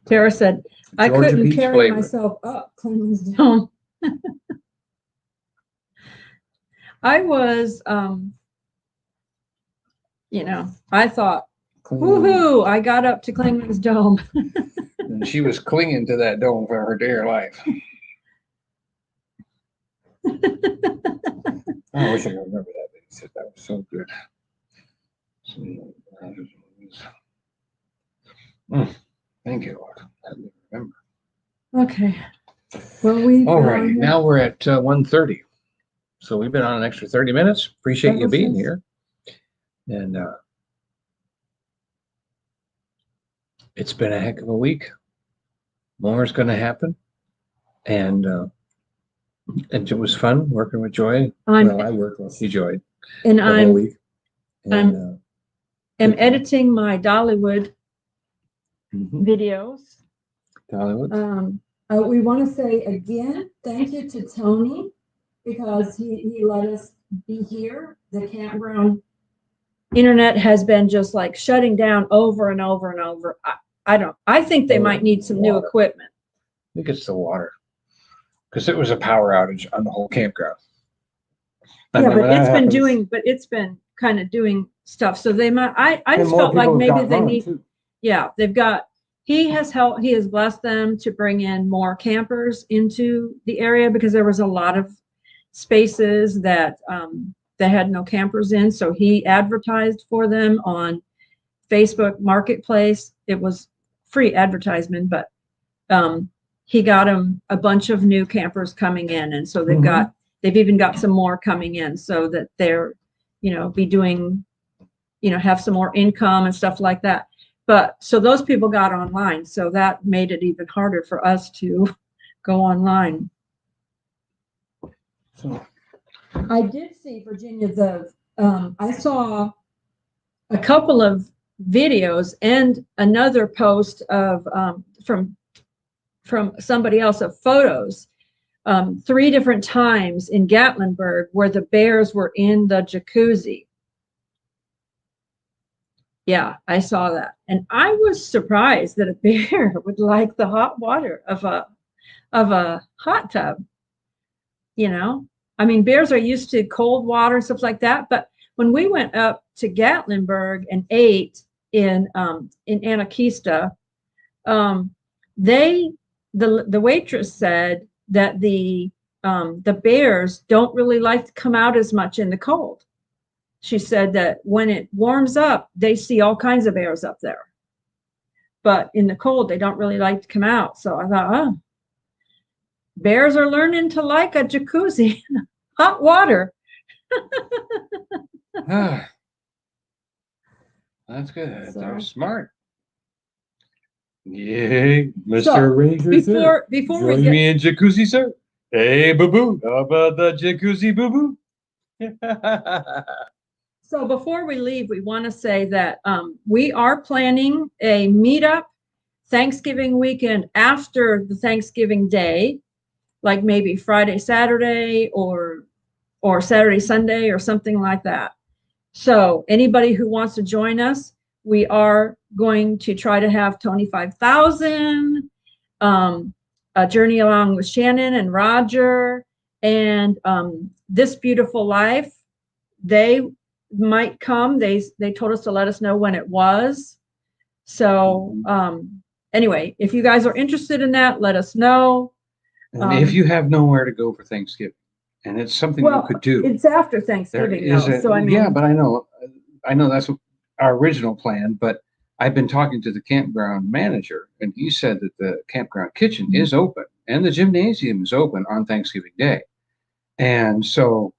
Tara said, I couldn't carry myself up Klingman's Dome. I was, I thought, woohoo, I got up to Klingman's Dome. And she was clinging to that dome for her dear life. I wish I could remember that. He said that was so good. Thank you, Lord. I didn't remember. Okay. Well, all right. Now we're at 1:30. So we've been on an extra 30 minutes. Appreciate you being here. And it's been a heck of a week. More is going to happen. And it was fun working with Joy. I worked with Joy. And I'm editing my Dollywood videos. Dollywood. We want to say again, thank you to Tony because he let us be here. The campground internet has been just like shutting down over and over and over. I think they might need some new equipment. I think it's the water. Because it was a power outage on the whole campground. Yeah, but it's been kind of doing stuff. So they might, I just felt like maybe they need, they've got, he has blessed them to bring in more campers into the area because there was a lot of spaces that had no campers in. So he advertised for them on Facebook Marketplace. It was free advertisement, but he got them a bunch of new campers coming in. And so they've even got some more coming in so that they're, be doing, have some more income and stuff like that. But so those people got online. So that made it even harder for us to go online. So I did see, Virginia, I saw a couple of videos and another post of from somebody else of photos 3 different times in Gatlinburg where the bears were in the jacuzzi. Yeah, I saw that. And I was surprised that a bear would like the hot water of a hot tub. I mean, bears are used to cold water and stuff like that. But when we went up to Gatlinburg and ate in Anakeesta, the waitress said that the bears don't really like to come out as much in the cold. She said that when it warms up, they see all kinds of bears up there. But in the cold, they don't really like to come out. So I thought, oh, bears are learning to like a jacuzzi, hot water. That's good. So- They're smart. Yay, Mr. So, Ranger. Before Join we get me in jacuzzi, sir. Hey, boo boo. How about the jacuzzi, boo boo? So before we leave, we want to say that we are planning a meetup Thanksgiving weekend after the Thanksgiving day, like maybe Friday, Saturday, or Saturday, Sunday, or something like that. So anybody who wants to join us, we are going to try to have Tony 5000, a journey along with Shannon and Roger, and This Beautiful Life. They might come. They told us to let us know when it was. So anyway, if you guys are interested in that, let us know. And if you have nowhere to go for Thanksgiving, and it's something you could do. It's after Thanksgiving, though, so I mean, yeah, but I know that's our original plan, but I've been talking to the campground manager, and he said that the campground kitchen is open and the gymnasium is open on Thanksgiving Day. And so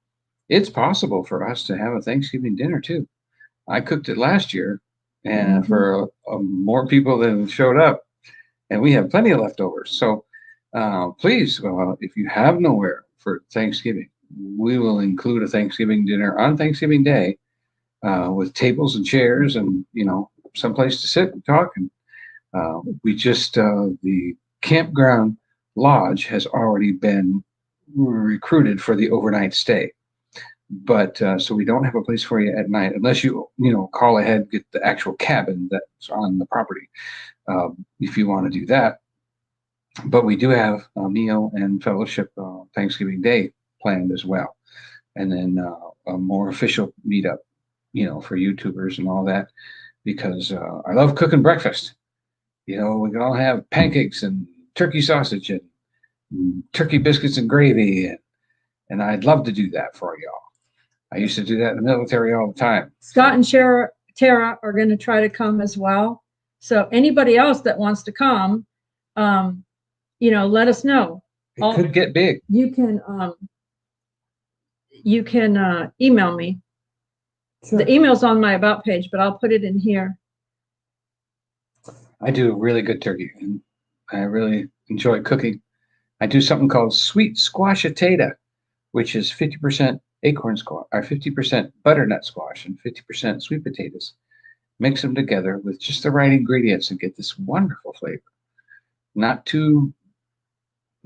it's possible for us to have a Thanksgiving dinner too. I cooked it last year and for more people than showed up, and we have plenty of leftovers. So please, if you have nowhere for Thanksgiving, we will include a Thanksgiving dinner on Thanksgiving Day with tables and chairs and, someplace to sit and talk. And the campground lodge has already been recruited for the overnight stay. But so we don't have a place for you at night unless you call ahead, get the actual cabin that's on the property if you want to do that. But we do have a meal and fellowship Thanksgiving Day planned as well, and then a more official meetup, for YouTubers and all that, because I love cooking breakfast. We can all have pancakes and turkey sausage and turkey biscuits and gravy, and I'd love to do that for y'all. I used to do that in the military all the time. Scott and Tara are going to try to come as well. So anybody else that wants to come, let us know. It could get big. You can email me. Sure. The email's on my about page, but I'll put it in here. I do really good turkey, and I really enjoy cooking. I do something called sweet squash-a-tata, which is 50% acorn squash, or 50% butternut squash and 50% sweet potatoes. Mix them together with just the right ingredients and get this wonderful flavor. Not too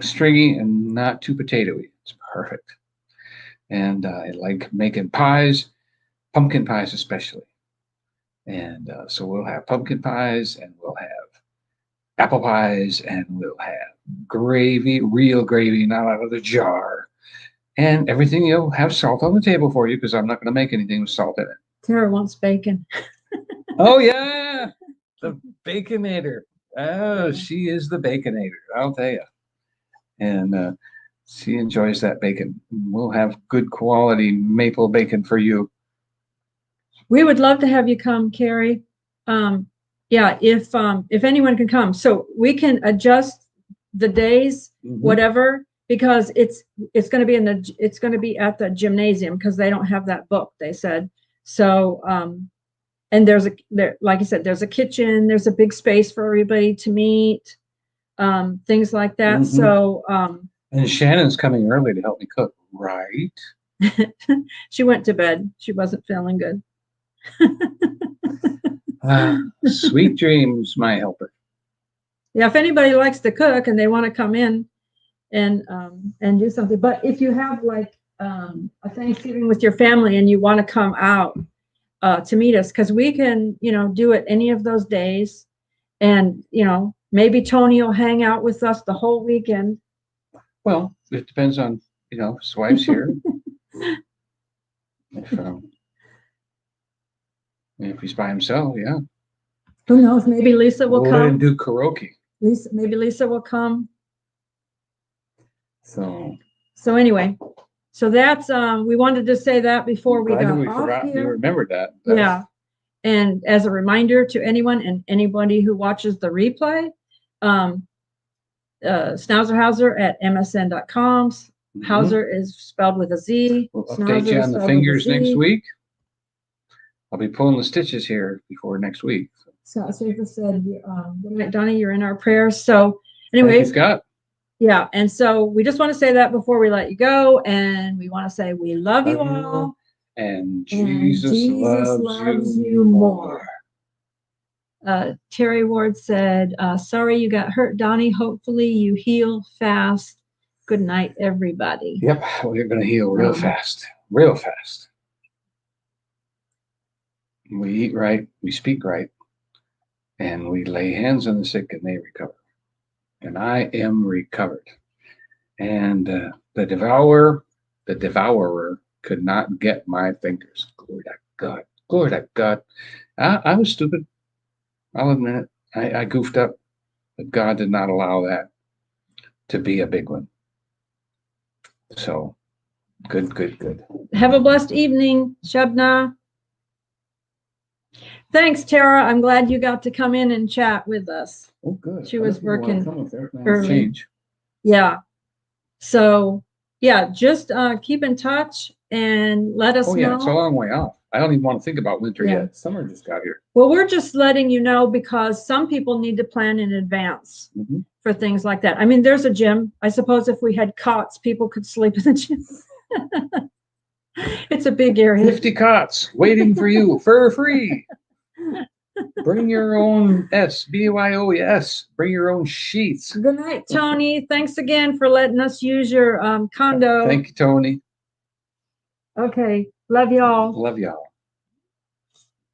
stringy and not too potatoey. It's perfect. And I like making pies, pumpkin pies especially. And so we'll have pumpkin pies, and we'll have apple pies, and we'll have gravy, real gravy, not out of the jar. And everything, you'll have salt on the table for you, because I'm not going to make anything with salt in it. Tara wants bacon. Oh, yeah. The Baconator. Oh, she is the Baconator, I'll tell you. And she enjoys that bacon. We'll have good quality maple bacon for you. We would love to have you come, Carrie. Yeah, if anyone can come. So we can adjust the days, whatever, because it's going to be at the gymnasium, because they don't have that book, they said. So and like I said, there's a kitchen, there's a big space for everybody to meet, things like that. So and Shannon's coming early to help me cook, right? She went to bed. She wasn't feeling good. Sweet dreams, my helper. Yeah, if anybody likes to cook and they want to come in and do something, but if you have like a Thanksgiving with your family and you want to come out to meet us, because we can do it any of those days, and maybe Tony will hang out with us the whole weekend. Well, it depends on his wife's here. If he's by himself, yeah. Who knows? Maybe Lisa will come and do karaoke. Lisa, maybe Lisa will come. So anyway, so that's we wanted to say that before we got we off forgot. here. You remembered that. Yeah. And as a reminder to anyone and anybody who watches the replay, Schnauzerhauser at msn.com. Hauser is spelled with a Z. We'll update you on the fingers next week. I'll be pulling the stitches here before next week. So Safa said, good night, Donnie, you're in our prayers. So anyway, thank you, Scott. Yeah, and so we just want to say that before we let you go, and we want to say we love you all. And Jesus loves you more. Terry Ward said, sorry you got hurt, Donnie. Hopefully you heal fast. Good night, everybody. Yep, well, you're going to heal real fast. Real fast. We eat right, we speak right, and we lay hands on the sick and they recover. And I am recovered. And the devourer could not get my fingers. Glory to God. Glory to God. I was stupid. I'll admit it. I goofed up. But God did not allow that to be a big one. So, good. Have a blessed evening, Shebna. Thanks, Tara. I'm glad you got to come in and chat with us. Oh, good. She was working early. Change. Yeah. So, yeah, just keep in touch and let us know. Yeah, it's a long way off. I don't even want to think about winter yet. Summer just got here. Well, we're just letting you know because some people need to plan in advance for things like that. I mean, there's a gym. I suppose if we had cots, people could sleep in the gym. It's a big area. 50 cots waiting for you for free. Bring your own BYOS. Bring your own sheets. Good night, Tony. Thanks again for letting us use your condo. Thank you, Tony. Okay. Love y'all. Love y'all.